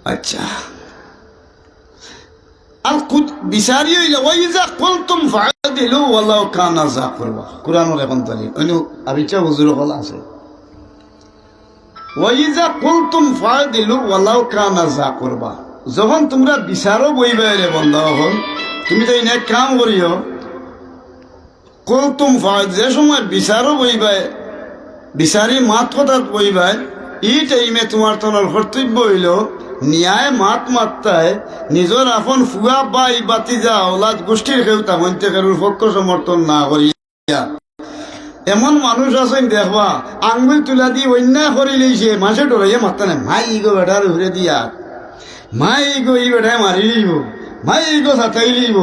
আচ্ছা আর বিচারি হইলে ওই যা কলতুম ফাদিলু ওয়ালাউ কানা যা করবা কুরআনের এখন দলিল অন্য আবিচা হুজুর হল আছে ওই যা কলতুম ফাদিলু ওয়ালাউ কানা যা করবা যখন তোমরা বিচারও বইবে রে বন্ধ হল তুমি তো এই কাম করিও কলতুম ফাদ যে সময় বিচারও বইবে বিচারি মাত কথা বইবে এই টাইমে তোমার তোমার কর্তব্য হইল ন্যায় মাত মাত্রায় নিজের আপন ফুয়া বাই বাতিজা ওলাদ গোষ্ঠীর কেউতা মন্ত্রে কারোর পক্ষ সমর্থন না করিয়া এমন মানুষ আছেন দেখবা আঙ্গুল তুলা দিয়ে অন্যায় করে লইছে মাসে ডরাইয়া মাত্রা নেই মাই গো বেটার ঘুরে দিয়া মাই গো এই বেটায় মারি লইব মাই গো সাথাই লইব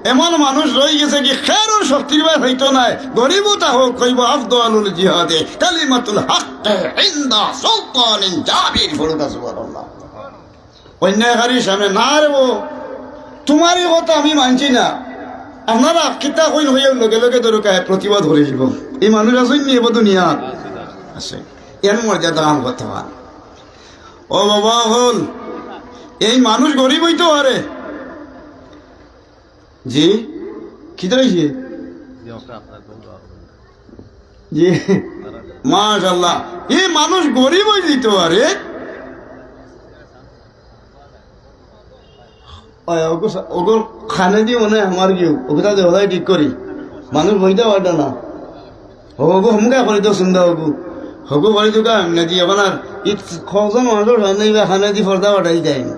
এমন মানুষ রয়ে গেছে কি খেরুর শক্তির বাই হইতো নাই গরিব তাহ কইব আফদালুল জিহাদে কালিমাতুল হক ইনদা সুলতানিন জাবির ফুরুকা সুবহানাল্লাহ অন্যায়কারীর সামনে না রে তোমারই কথা আমি মানছি না আপনারা কিতা কইন হইয়া লগে লগে দরকার প্রতিবাদ করে দিব এই মানুষ আসেন নি এবার দুনিয়া আছে এর মর্যাদা আম কথা ও বাবা হল এই মানুষ গরিব হইতো আরে জি কি দাঁড়িয়েছে জি মাশাআল্লাহ এই মানুষ গরিব হয়ে দিত আরে ওগুলো খানে দিয়ে মনে হয় আমার কেউ ওগুলা দেওয়াই ঠিক করি মানুষ বইতে পারত না হগু হুমকা করে তো সুন্দর হগু হগু করে তো কাম না দিয়ে আপনার কজন মানুষ খানে দিয়ে ফর্দা পাঠাই যায় না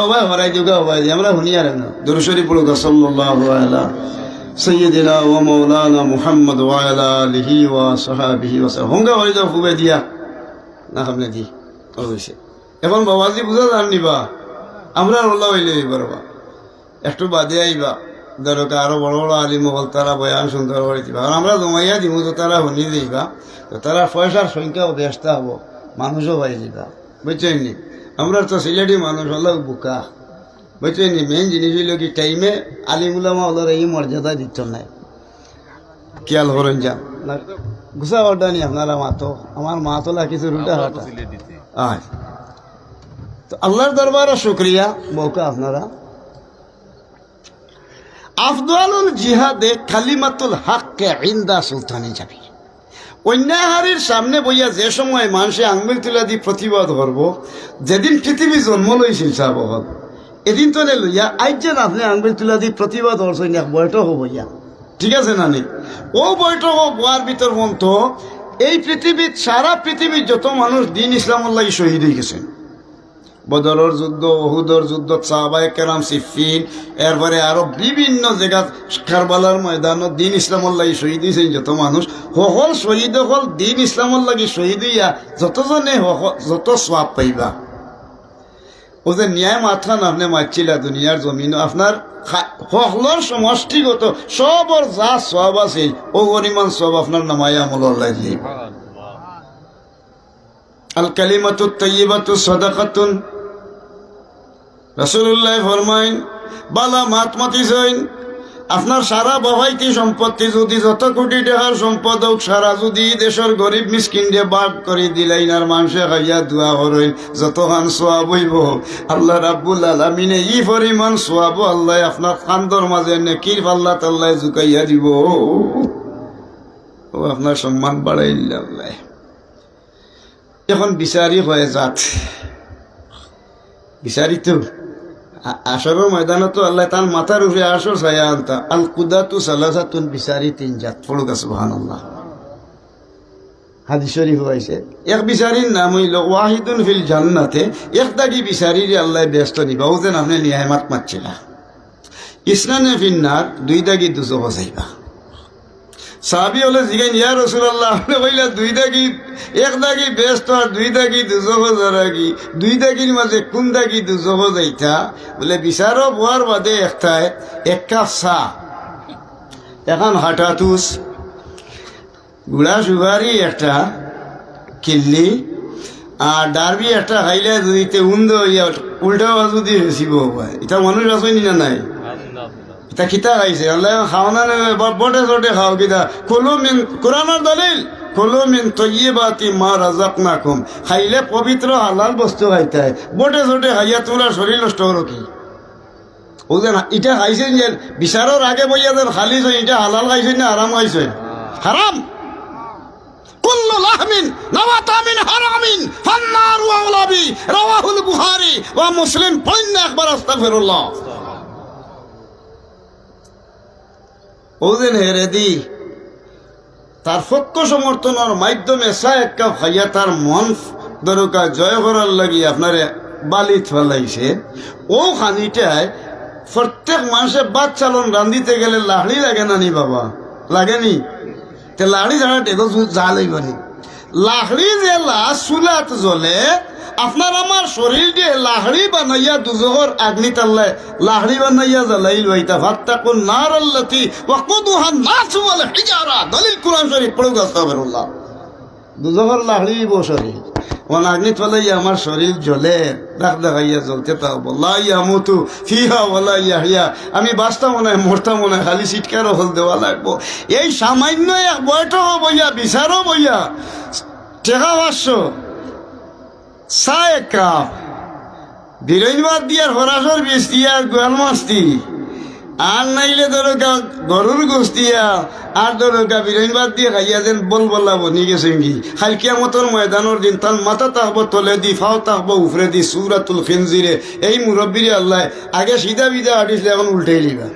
ভাই হরাই দিও ভাই আমরা শুনি আর না দুরুশরী পড়ুক সাল্লাল্লাহু আলা সাইয়্যিদিনা ওয়া মাওলানা মুহাম্মদ ওয়া আলা আলিহি ওয়া সাহবিহি ওয়া সাল্লাম হুমকা করে তো ফুবে দিয়া না খামনে দি অবশ্যই এখন বাবাজি বুঝা জাননি বা আমরা ওল্লা হইলে পারবা একটু বাদে আইবা ধরো আরো বড় বড় আলিম হল তারা বয়ান সুন্দর করে দিবা আর আমরা জমাইয়া দিব তো তারা শুনি দিবা তো তারা পয়সার সংখ্যাও ব্যস্তা হবো মানুষও পাই দিবা বুঝছেননি আমরা তো সিলেটি মানুষ হলো বুকা বুঝছেননি মেন জিনিস হইল কি টাইমে আলিমুলামা হলো এই মর্যাদা দিত নাই খেয়াল করেন যান না গুছা অর্ডা নি আপনারা মাতো আমার মাতলা কিছু রুটা হাটা আচ্ছা তো আল্লাহর দরবারে শুকরিয়া বউকা আপনারা আফদালুল জিহাদে কালিমাতুল হক ইনদা সুলতানি জাবির অন্যায়হারীর সামনে বইয়া যে সময় মানুষে আঙ্গুল তুলা দিয়ে প্রতিবাদ করবো যেদিন পৃথিবী জন্ম লইছিল সাবহল এদিন তো লইয়া আজ যেন আপনি আঙ্গুল তুলা দিয়ে প্রতিবাদ করছেন এক বৈঠক হইয়া ঠিক আছে না নি ও বৈঠক হওয়ার ভিতর মন্ত এই পৃথিবীর সারা পৃথিবীর যত মানুষ দিন ইসলামের লাগি শহীদ হয়ে গেছেন বদরের যুদ্ধ ওহুদের যুদ্ধ সাহাবায়ে কেরাম সিফিন এরপরে আরো বিভিন্ন জায়গা কারবালার ময়দানত দিন ইসলামের লাগি শহীদ হয়েছেন যত মানুষ সকল শহীদ হল দিন ইসলামের লাগি শহীদ হইয়া যতজনে যত সোয়াব পাইবা ও যে ন্যায় মাথা না আপনি মারছিলা দুনিয়ার জমিন আপনার সকলের সমষ্টিগত সবর যা সোয়াব আছে ও পরিমাণ সব আপনার নামায় আমলের লাগি আল কালিমাতু তাইয়্যিবাতু সাদাকাতুন রাসূলুল্লাহ ফরমাইন বালা মাত মাতিছেন আপনার সারা বাবাইতি সম্পত্তি যদি যত কোটি টাকার সম্পদ হোক সারা যদি দেশের গরিব মিসকিন দিয়ে বাদ করে দিলাইন আর মানুষে খাইয়া দোয়া করেন যতখান সোয়াব হইব আল্লাহ রাব্বুল আলামিনে ই পরিমাণ সোয়াব আল্লাহ আপনার কান্দর মাঝে নেকির পাল্লা আল্লাহ ঝুঁকাইয়া দিব ও আপনার সম্মান বাড়াইল আল্লাহ এখন বিচারি হয়ে যাত বিচারি তো আসরের ময়দানে তো আল্লাহ তার মাথার উপরে আসর ছায়া আনতা আল কুদাতু সালাসাতুন বিচারি তিন জাত পড়ুক সুবহানাল্লাহ হাদিস শরীফ হয়েছে এক বিচারির নাম হইল ওয়াহিদুন ফিল জান্নাতে এক দাগি বিচারির আল্লাহ ব্যস্ত নিবা ও যেন আপনি নিয়ামত মারছিলা ইসলামে ফিন্নার দুই দাগি দুজো বসাইবা সাহাবী হলে জিগাইন ইয়া রাসূলুল্লাহ আপনি কইলা দুই দাগি এক দাগি ব্যস্ত আর দুই দাগি দুজো যারাগি দুই দাগির মাঝে কোন দাগি দুজো যাইতা বলে বিচারও বোয়ার বাদে একটায় এক কাপ চা এখন হাটাতুস গুড়া সুগারি একটা কিল্লি আর ডারবি একটা খাইলে দুইতে উন্দ ইয়া উল্টা বাজু দিয়ে হেসিব এটা মানুষ আসেনি না নাই এটা কিতা খাইছে আল্লাহ খাও না বটে চটে খাও কিতা কলু মিন কোরআনের দলিল কুলু মিন তাইয়্যিবাতি মা রাযাকনাকুম, খাইলে পবিত্র হালাল বস্তু খাইতে হয়। বটে ছোটে খাইয়া তোমরা শরীর নষ্ট করো কি? ও যেন এটা খাইছেন যে বিচারের আগে বইয়া যেন খালি এটা হালাল খাইছেন না হারাম খাইছেন? হারাম। কুল্লু লাহমিন নাবাতা মিন হারামিন ফান্নারু আওলা বি, রাওয়াহুল বুখারী ওয়া মুসলিম। পড়েন একবার আস্তাগফিরুল্লাহ। ও যেন হেরে দি তার পক্ষ সমর্থনের মাধ্যমে এক কাপ খাইয়া তার মন দরকার জয় করার লাগি আপনারে বালিত ফেলাইছে। ও খানিটায় প্রত্যেক মানুষের বাদ চালন রান্ধিতে গেলে লাহড়ি লাগে না নি বাবা? লাগেনি? তে লাহড়ি ছাড়া টেকো জাল হইবনি। লাহড়ি যে চুলাত জ্বলে, আপনার আমার শরীর দিয়ে লাহড়ি বানাইয়া দুজোহর আগ্নি তাল্লায় লাহড়ি বানাইয়া জ্বালাই লইতা ফাত্তাকুন নার আল্লাতি ওয়াকুদুহা নাস ওয়াল হিজারা। দলিল কুরআন শরীফ পড়ুক আস্তাগফিরুল্লাহ। দুজোহর লাহড়ি শরীর ওয়ান আগ্নি ফলাইয়া আমার শরীর জ্বলে, দাগ দাগাইয়া জ্বলতে থাকবো। লা ইয়ামুতু ফিহা ওয়ালা ইয়াহইয়া, আমি বাঁচতাম মনে হয় মরতাম মনে হয়, খালি সিটকারও হল দেওয়া লাগবো। এই সামান্য এক বৈঠকও বইয়া বিচারও বইয়া টেকা 500 চা এক কাপ বিরইনবাদ দিয়ার হরাসর বিষ দিয়া গোয়াল মাছ দি, আর নাইলে ধরো গরুর গোস দিয়া, আর ধরো বিরইনবাদ দিয়ে খাইয়া যেন বল বলা বনি গেছে কি। খাল কিয়ামতের ময়দানের দিন তার মাথা থাকবো তলে দি, ফাও থাকবো উফরে দি, সূরাতুল খিনজিরে। এই মুরব্বীরে আল্লাহ আগে সিধা বিধা আটিসলে এখন উল্টাই লিবা,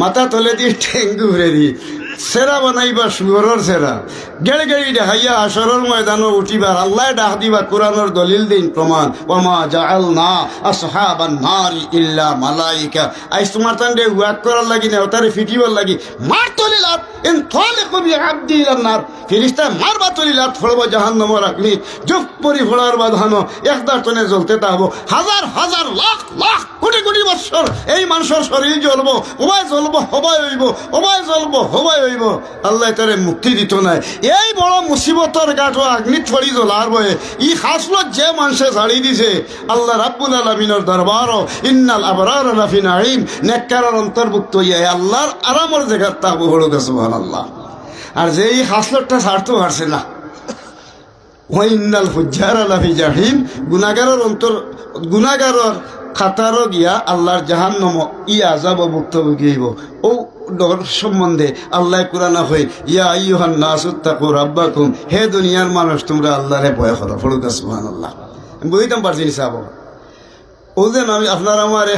মাথা তলে দি ঠেঙ্গু উফরে দি সেরা বানাইবা শুয়রের সেরা গেড় গেড়ি দেখাইয়া আসরের ময়দানও উঠিবার আল্লাহ ডাক দিবা। কোরআনের দলিল দিন প্রমাণ, ওয়ামা জাআলনা আসহাবান নারি ইল্লা মালাইকা। আইস তোমার তান্ডে ওয়াক করার লাগি না, ওটারে ফিটিবার লাগি মার তলিলাত ইন তালিকু বিআবদি ইলান নার। ফেরেশতা মারবা তলিলাত ফড়ব জাহান্নামের আগ্নি, জুপ পরি ফড়ার বাঁধানো একদার তনে জ্বলতে থাকবো হাজার হাজার লাখ লাখ কোটি কোটি বৎসর। এই মানুষের শরীর জ্বলবো, ওবাই জ্বলবো হবাই হইব, ওবাই জ্বলবো হবাই হইব। আল্লাহ তারে মুক্তি দিত নাই। এই বড় মুসিবতর গাঠো আগ্নি ছড়ি জ্বলার বয়ে ই খাসলত যে মানুষে ছাড়ি দিছে আল্লাহ রাব্বুল আলামিনের দরবারও ইন্নাল আবরার লাফি নাঈম, নেককারের অন্তর্ভুক্ত হইয়া আল্লাহর আরামের জায়গা তাবু হলো গেছে সুবহানাল্লাহ। আর যে এই খাসলতটা ছাড়তে পারছে না, ওই ইন্নাল ফুজ্জার লাফি জাহিম, গুনাহগারের গুনাহগারের খাতারও গিয়া আল্লাহর জাহান্নাম ই আযাব ভুক্তভোগী হইব। ও ডর সম্বন্ধে আল্লাহ কুরআনে কই, ইয়া আইয়ুহান নাসুত্তাকু রাব্বাকুম, হে দুনিয়ার মানুষ তোমরা আল্লাহরে ভয় করো। পড়ুক সুবহানাল্লাহ। আমি বুঝতাম পারছি না সাহেব। ও যেন আমি আপনার আমার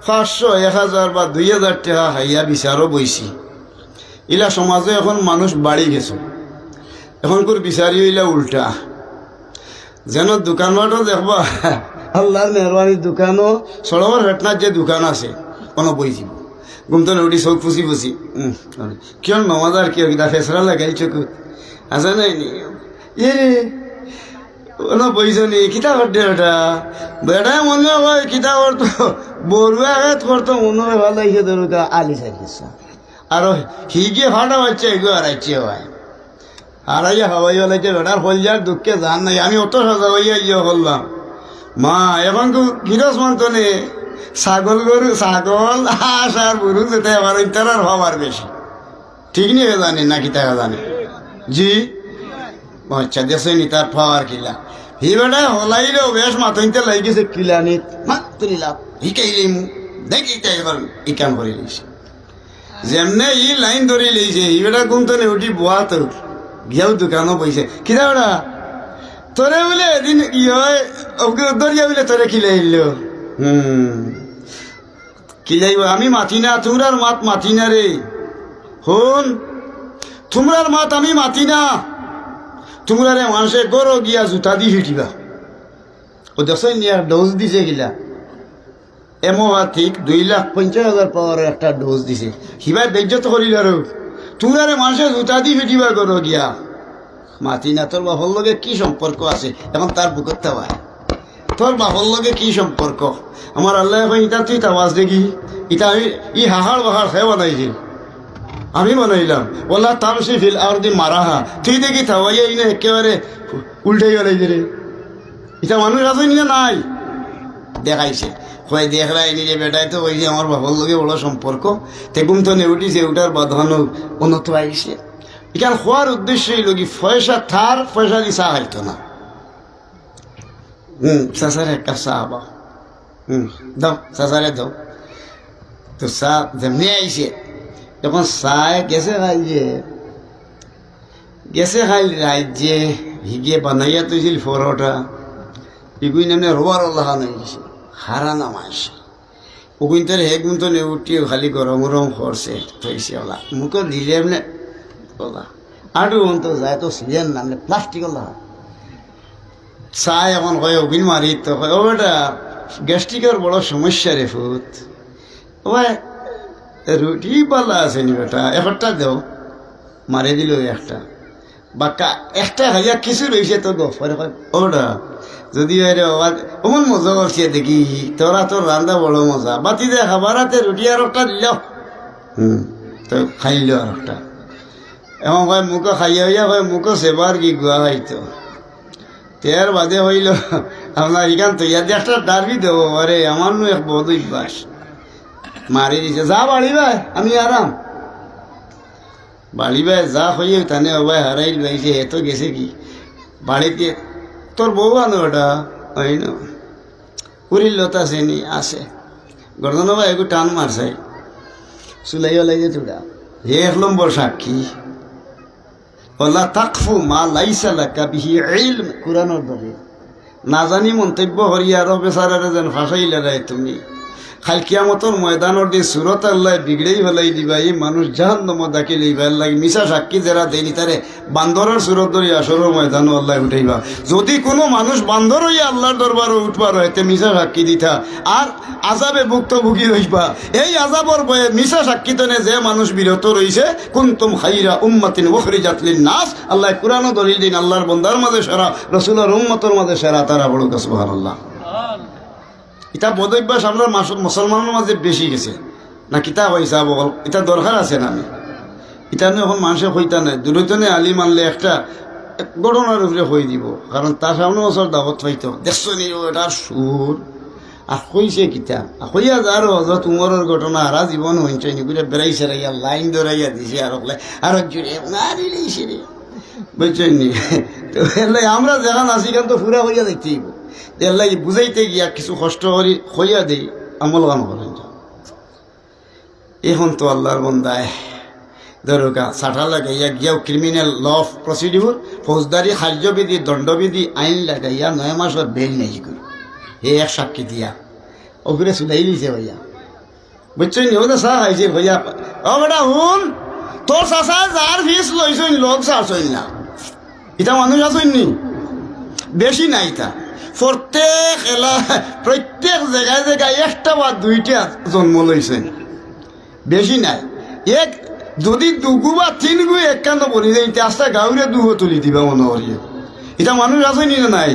500 1000 বা 2000 টাকা হাইয়া বিচারও বইছি। ইলা সমাজে এখন মানুষ বাড়ি গেছে, এখন করে বিচারি হইলা উল্টা। যেন দোকানবাটও দেখবা আল্লাহর মেহরবানির দোকানও সড়কের হেটনার যে দোকান আছে কোনো বইছি ঘুমতো উঠি চোখ ফুসি ফুসি কিয় নমাজার কিয় কিনা ফেসরা লাগাই চোখ আছে নাই নি এ রে কোনো বইছ নি কিতা করতে ওটা বেটাই মনে হয় কিতা করতো বড়ুয়া আঘাত করতো মনে হয় ভালো লাগছে ধরুকা আলি সাইছ আর হিগে ফাটা হচ্ছে এগুলো হারাইছে হয় হারাইয়া হওয়াই হলাইছে বেটার হলজার দুঃখে জান নাই। আমি অত সাজা হইয়া ইয়ে করলাম মা এখন তো গিরস মানতো নে ছাগল গরু ছাগল হাঁস আর গরু যেতে আমার তার আর হবার বেশি ঠিক নিয়ে জানি নাকি তারা জানে জি আচ্ছা দেশে নি তার পাওয়ার কিলা হি বেটা হলাইলেও বেশ মাথইতে লাগি গেছে কিলানিত মাত্র লাভ শিকাইলেই মু দেখি তাই এবার ই কাম করে লইছে যেমনে ই লাইন ধরে লইছে ই বেটা কোনতনে উঠি বোয়া তো গিয়াও দোকানও বইছে কিনা বেটা তোরে বলে এদিন কি হয় দরিয়া বলে তোরে খিলাইল কি যাইব আমি মাতি না তোমরার মাত মাতি না রে হন তোমরার মাত আমি মাতি না তোমরারে মানুষে গরো গিয়া জুতা দি হিটিবা ও দশই নিয়ে ডোজ দিছে গিলা এমোভাথিক 2,50,000 পাওয়ারের একটা ডোজ দিছে হিবাই বেজ্জত করিল আর তোমরারে মানুষে জুতা দি হিটিবা গরো গিয়া মাতি না। তোর বাপর লগে কি সম্পর্ক আছে এখন তার বুকত থাবা তোর বাপর লগে কি সম্পর্ক আমার আল্লাহ এখন ইটা তুই তাওয়াজ দেখি ইটা আমি ই হাহার বাহার খেয়ে বানাইছিল আমি বানাইলাম ওলা তামসি ফিল আর দি মারাহা তুই দেখি থাওয়াইয়া ইনে একেবারে উল্টাই গেলাই রে ইটা মানুষ আছে নিয়ে নাই দেখাইছে হয় দেখলাই নিজে বেটাই তো ওই যে আমার বাপর লগে বড় সম্পর্ক তেগুম তো নেউটিছে ওটার বাঁধানো উন্নত আইছে এখানে খোয়ার উদ্দেশ্য হইল কি পয়সা থার পয়সা দিয়ে চা খাইতো না। চাচারে এক কাপ চা বা দাও চাচারে দাও। তো চা যেমনি আইছে যখন চায় গেছে খাইল রাজ্যে হিগে বানাইয়া তুইছিল পরোটা এগুলি নামে রোয়ার লাহান হয়ে গেছে হারা নামাইছে ওগুন তোর হেগুন তো উঠিয়ে খালি গরম গরম করছে থইছে ওলা মুখে দিলে এমনি ওলা আরো তো যায় তো সিজন নামলে প্লাস্টিক ওলা চায় এখন কয় অভিন মারি তো কয় ও বেটা গ্যাস্ট্রিকের বড় সমস্যা রে ফুত ও রুটি পাল্লা আছে নি বেটা একটা দেও মারি দিল একটা বাক্কা একটা খাইয়া কিছু রয়েছে তো গফরে কয় ও বেটা যদি অমন মজা করছে দেখি তোরা তোর রান্না বড় মজা বাতি দে খাবার হাতে রুটি আর একটা দিল তো খাইল আর একটা এমন কয় মুখো খাইয়া হইয়া কয় মুখো সেবার কি গুয়া খাইতো তের বাদে হইল আপনার এখান তো ইয়াদ একটা ডারবি দেবো আরে আমার নু এক বদ অভ্যাস মারি দিছে যা বাড়ি ভাই আমি আরাম বাড়ি ভাই যা হইয়ে তানে ভাই হারাইল ভাইছে এত গেছে কি বাড়িতে তোর বউ আনো ওটা হয় না পুরীর লতা শ্রেণী আছে গর্দন ভাই একটু টান মারছাই চুলাই ওলাইছে তোরা হে 1 নম্বর সাক্ষী ওলা তাকফু মা লাইসা লাকা বিহি ইলম কুরআনের দরে না জানি মন্তব্য হরিয়া আরো বেচারারে যেন ফাঁসাইলে রায় তুমি খাল কিয়ামতর ময়দানের দিয়ে সুরত আল্লাহ বিগড়েই ফেলাই দিবা এই মানুষ জাহান্নাম দাখিল এইবার লাগে মিশা সাক্ষী যারা দেয়নি তারে বান্দরের সুরত ধরে আসরের ময়দানও আল্লাহ উঠাইবা যদি কোনো মানুষ বান্দর হইয়া আল্লাহর দরবারে উঠবার হয় তে মিশা সাক্ষী দিতা আর আজাবে ভুক্তভোগী হইবা এই আজাবর বয়ে মিশা সাক্ষী তনে যে মানুষ বিরত রইছে কুনতুম খাইরা উম্মাতিন উখরিজাত লিন-নাস আল্লাহ কুরআনও দলিল দিন আল্লাহর বান্দার মাঝে সেরা রাসূলের উম্মতের মাঝে সেরা তারা বড় সুবহানাল্লাহ। এটা বদভ্যাস আমরা মুসলমানের মাঝে বেশি গেছে না কিতা হয়েছে বল এটা দরকার আছে না আমি এটা নিয়ে এখন মানুষের হইতা নাই দুর্বৃত্তনে আলি মানলে একটা ঘটনার উপরে হয়ে দিব কারণ তার সামনে বছর দাবত পাইতো দেখছো নি এটার সুর আর কইছে কিতা হইয়া যার হজরত উমরের ঘটনা আর জীবন হইছে নি ঘুরে বেড়াইছে রাইয়া লাইন ধরাইয়া দিছে আর জুড়ে মারিলেছে রে বুঝছেন নি তো আমরা যেখান আছি কেন তো পুরা হইয়া দেখতেই এল্লাই বুঝাইতে গিয়া কিছু কষ্ট করি হইয়া দেই আমল কাম করেন এখন তো আল্লাহর বন্দায় ধরোকা সাঠা লাগাইয়া গিয়াও ক্রিমিনাল ল অফ প্রসিডিউর ফৌজদারি কার্যবিধি দণ্ডবিধি আইন লাগাইয়া 9 মাসের বেল নেই করি এই এক সাক্ষী দিয়া ওগুলো চুলাই দিছে ভাইয়া বুঝছেন নি ওদের চাহ খাইছে ভাইয়া ও বেটা শুন তোর চাষা যার ফিস লইছইন লোক চাষইন না এটা মানুষ আসইন নি বেশি নাই তা প্রত্যেক জায়গায় জায়গায় একটা বা 2টা জন্ম লইছেন বেশি নাই এক যদি 2 বা 3 গু একখান বলি যায় আস্তা গাঁৱৰে 2 তুলি দিবা মনে করিয়ে এটা মানুষ আসেনি না নাই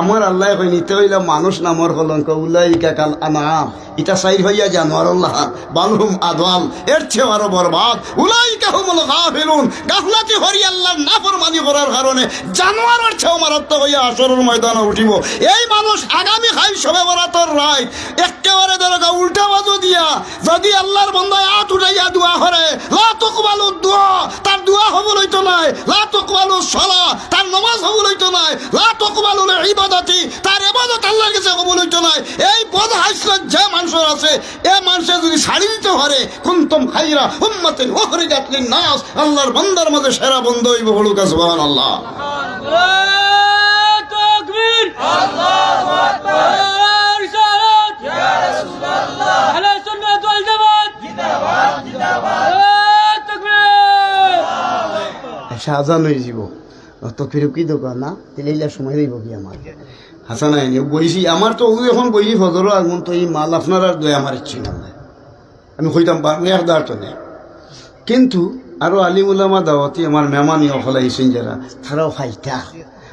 আমার আল্লাহ কই নিতে হইলে মানুষ নামর কলঙ্ক উলাইকা কাল আনাম এটা সাইর হইয়া জানোয়ার আল্লাহ বালহুম আদওয়াল এর চেয়ে আরো বরবাদ উলাইকা হুমুল গাফিলুন গাফলাতি হরি আল্লাহর নাফরমানি করার কারণে জানোয়ারের চেয়ে মারাত্মক হইয়া আসরের ময়দানে উঠিব এই মানুষ আগামী খাই সবে বরাতর রায় একেবারে দরগা উল্টা বাজু দিয়া যদি আল্লাহর বান্দায় হাত উঠাইয়া দোয়া করে লা তুকবালু দুআ তার দোয়া হবল হইতো নাই লা তুকবালু সালাহ তার নামাজ হবল হইতো নাই লা তুকবালু ইবাদতি তার ইবাদত আল্লাহর কাছে কবুল হইতো নাই এই পদ হাসলত যে মানুষের আছে এই মানুষে যদি ছাড়ি দিতে পারে কুনতুম খাইরা উম্মাতিন উখরিজাত লিন-নাস আল্লাহর বান্দার মধ্যে সেরা বন্ধ হইব বলুকা সুবহানাল্লাহ আল্লাহু তাকবীর আল্লাহু আকবার রিসালাত ইয়া রাসূলুল্লাহ আহলে সুন্নাত ওয়াল জামাত জিন্দাবাদ জিন্দাবাদ আল্লাহু তাকবীর শাহজান হয়ে যাব তো ফিরে কি দোকান না তেলেইলা সময় দেব কি আমার হাসান আইনি বইছি আমার তো এখন বইছি ফজর আগুন তো এই মাল আপনার আর দয়া আমার ইচ্ছে না আমি কইতাম নেকদার তো নেই কিন্তু আরো আলিম উলামা দাওয়াতি আমার মেহমানি অফল আইছেন যারা তারাও খাইতা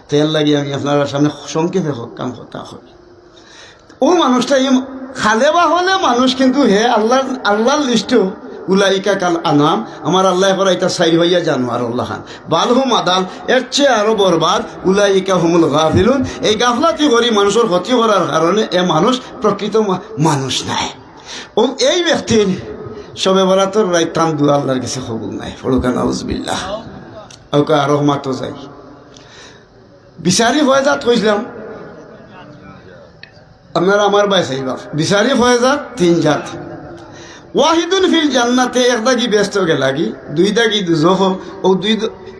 তেল লাগি আমি আপনার সামনে সংক্ষেপে কাম কথা করি ও মানুষটা খালে বা হলে মানুষ কিন্তু হে আল্লাহর লিস্টেও উলাইকা কাল আনাম আমার আল্লাহ করা এটা সাইর হইয়া জানোয়ার আল্লাহ খান বালহুম আদাল এর চেয়ে আরো বরবাদ উলাইকা হুমুল গাফিলুন এই গাফলাতি করি মানুষের ক্ষতি করার কারণে এ মানুষ প্রকৃত মানুষ নাই ও এই ব্যক্তির সবে বরাতর রায় টান দুয়া আল্লাহর কাছে কবুল নাই ফড়ুকা নাউজুবিল্লাহ ওকে আরো মাতো যাই বিচারি হয়ে যাত কইছিলাম আপনারা আমার বাই চাইবা বিচারি হয়ে যাত তিন জাত ওয়াহিদুন ফিল জান্নাতে একটা কি ব্যস্ত গেলাগি দুইটা কি দুজখ ও দুই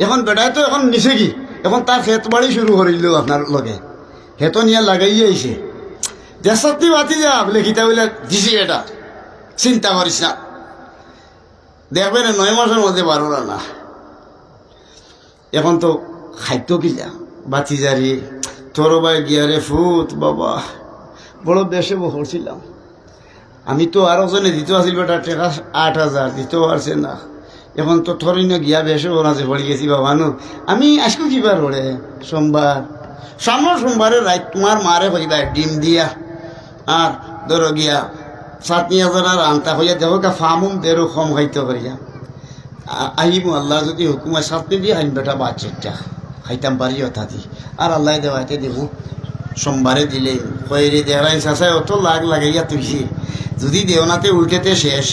এখন বেটায় তো এখন নিছে কি এখন তার খেত বাড়ি শুরু করিল আপনার লগে হেতো নিয়ে লাগাই আইছে দেশাতি বাতি যা বলে কিতা বলে দিছি এটা চিন্তা করিস না দেখবেন 9 মাসের মধ্যে পারো না এখন তো খাইতো কি যা বাতি জারি তোর ভাই গিয়ারে ফুট বাবা বড় বেশে বসছিলাম আমি তো আরো জনে দিতে আসিল বেটা টাকা 8,000 দিতেও পারছে না এখন তো থরিন গিয়া বেশে ওনাছে পড়ে গেছি বাবা নো আমি আজকে কিবার ওরে সোমবার সামনের সোমবারে রাত তোমার মারে কইবা ডিম দিয়া আর ধরো গিয়া 7,000 আর আনতা হইয়া দেখো কা ফামুম দেরো কম খাইতে পারিয়া আহিম আল্লাহ যদি হুকুমা সাথে দিয়ে আইন বেটা বাচ্চাটা খাইতাম পারি অথা দি আর আল্লাহ দেওয়াতে দেব সোমবারে দিলে কইরে দেওয়াই চাষায় অত লাগ লাগাইয়া তুইছি যদি দেওনাতে উল্টেতে শেষ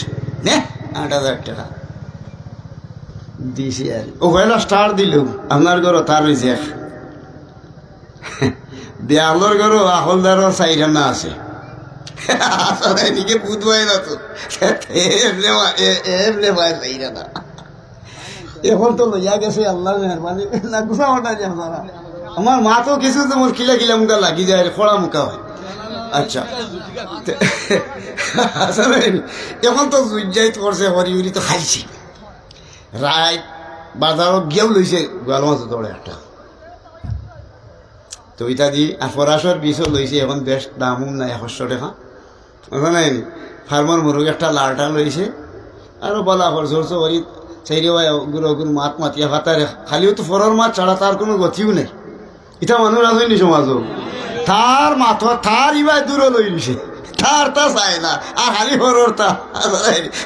নে 8,000 টাকা দিছি আর ও কয়লা স্টার দিল আপনার ঘর তার হয়েছে দেয়ালোর ঘর আহলদারও 4 আছে এদিকে বুধ হয় না তো এমলে ভাই চাইরা না এখন তো লইয়া গেছে আল্লাহর মেহরবানি না গুছা ওটা যে আপনারা আমার মা তো কিছু তো মোর কিলা কিলা মুখা লাগি যায় খোড়া মুখা হয় আচ্ছা এখন তো জুইজাই করছে হরি উরি তো খাইছি রায় বাজারত গিয়েও লইছে গোয়াল মাছ দৌড়ে একটা তো ইটা দি ফরাসর বিষও লইছে এখন বেশ দামও নাই 100 টাকা বুঝা নাই ফার্মার মুরগ একটা লালটা লইছে আরো বলা খরচ খরচ করি চাইরে গুলো গুলো মাত মাতিয়া ভাতারে খালিও তো ফরর মাছ ছাড়া তার কোনো গতিও নেই এটা মানুষ আসেনি সমাজও তার মাথা তার ইবাই দূরে লই লিছে তার তা চায় না আর খালি ফরর তা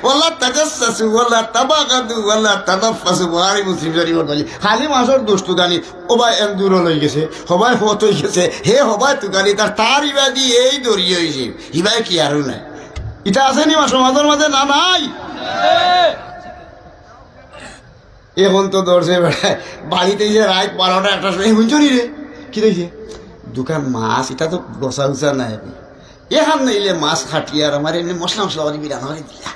OLA তাজাসসু OLA তাবাগাদু OLA তানাফাসু Bukhari Muslim Sharif বলি খালি মাসর দুষ্টু গানি ওবাই এন দূরে লই গেছে হবাই ফত হই গেছে হে হবাই তু গানি তার ইবাই দি এই দরিয়ে হইছে ইবাই কি আর নাই এটা আসেনি সমাজের মাঝে না নাই এখন তো দর্শে বেড়ায় বাড়িতে যে রাত 12টা 1টার সময় শুনছনি রে কি দেখছে দোকান মাছ এটা তো বসা উচা নাই এখান নাইলে মাছ খাটিয়ে আর আমার এমনি মশলা মশলা করে বিরান হয়ে দিলা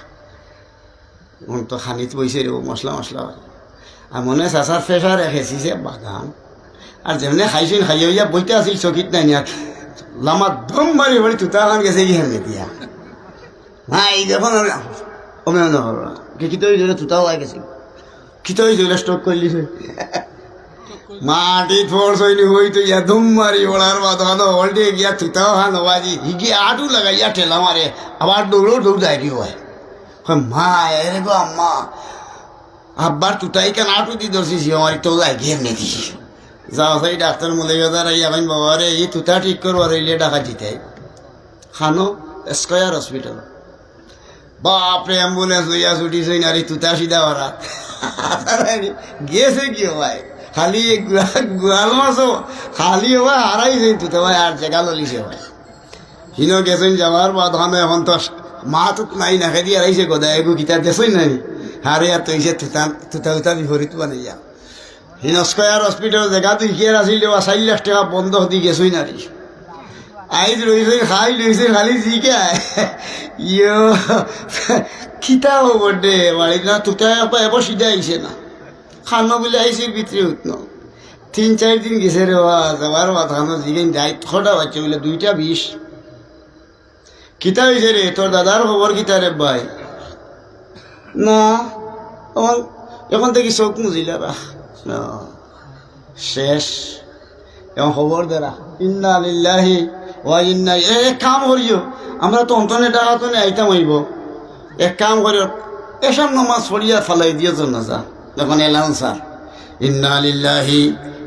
এখন তো খানিত বইছে রে মশলা মশলা আর মনে চাচার ফেসার রেখেছি যে বাগান আর যেমনি খাইছেন খাইয়া হইয়া বইতে আসিল চকিত নাই আর লামা দম মারি ভরি তুতা খান গেছে গিয়ে দিয়া নাই যখন কমে কি তো তুতাও আই গেছে কি তো স্টক করলি মাটি ফোড়ছইনি হইতো ইয়া ধুম মারি ওড়ার বাঁধানো ওল্টে গিয়া তুতাও হানো বাজি হিগি আটু লাগাইয়া ঠেলা মারে আবার দৌড়ো দৌড় যায় কি হয় মা এরে গো আম্মা আব্বার তুতাই কেন আটু দি ধরছিস আমার তো যায় গিয়ে এমনি দিছি যাও সেই ডাক্তার মলে গেদার আইয়া ভাই বাবা রে এই তুতা ঠিক করবো আর এলে টাকা দিতে খানো স্কয়ার হসপিটাল বাপরে অ্যাম্বুলেন্স লইয়া ছুটিছে নারী তুতা সিধা ওরা গেছে কি ভাই খালি গোয়াল মাছও খালি হওয়া হারাইছে তুতা ভাই আর জায়গা ললিছে ভাই হিনো গেছেন যাওয়ার বাদ হানো এখন তো মা তো নাই না খেদি হারাইছে গোদা এগু গীতা দেশই নাই হারে আর তৈছে তুতা তুতা উতা বিপরীত বানাইয়া হিনো স্কয়ার হসপিটাল জায়গা তুই কি আসিল 4 লাখ টাকা বন্ধ দি গেছই নারী আইজ রইছে খাই লইছে খালি জিকে ইয়ো খিতা হব দে বাড়ি না তুতা এবার সিধা আইছে না খানো বলে আইসি ভিতরে উঠন 3-4 দিন গেছে রে যাবার খানো জিগেন যাই ছটা বাচ্চা বলে 2টা 20 কিতা হয়েছে রে তোর দাদার খবর কিতা রে ভাই না আমার এখন থেকে চোখ মুজিলা রা শেষ এবং খবর দেরা ইন্না লিল্লাহি ওয়া ইন্না এক কাম করিও আমরা তো অন্তনে টাকা তো আইতাম হইব এক কাম করিও এসব নামাজ পড়িয়া ফালাই দিয়ে জন্য যা যখন এলাম স্যার ইন্না লিল্লাহি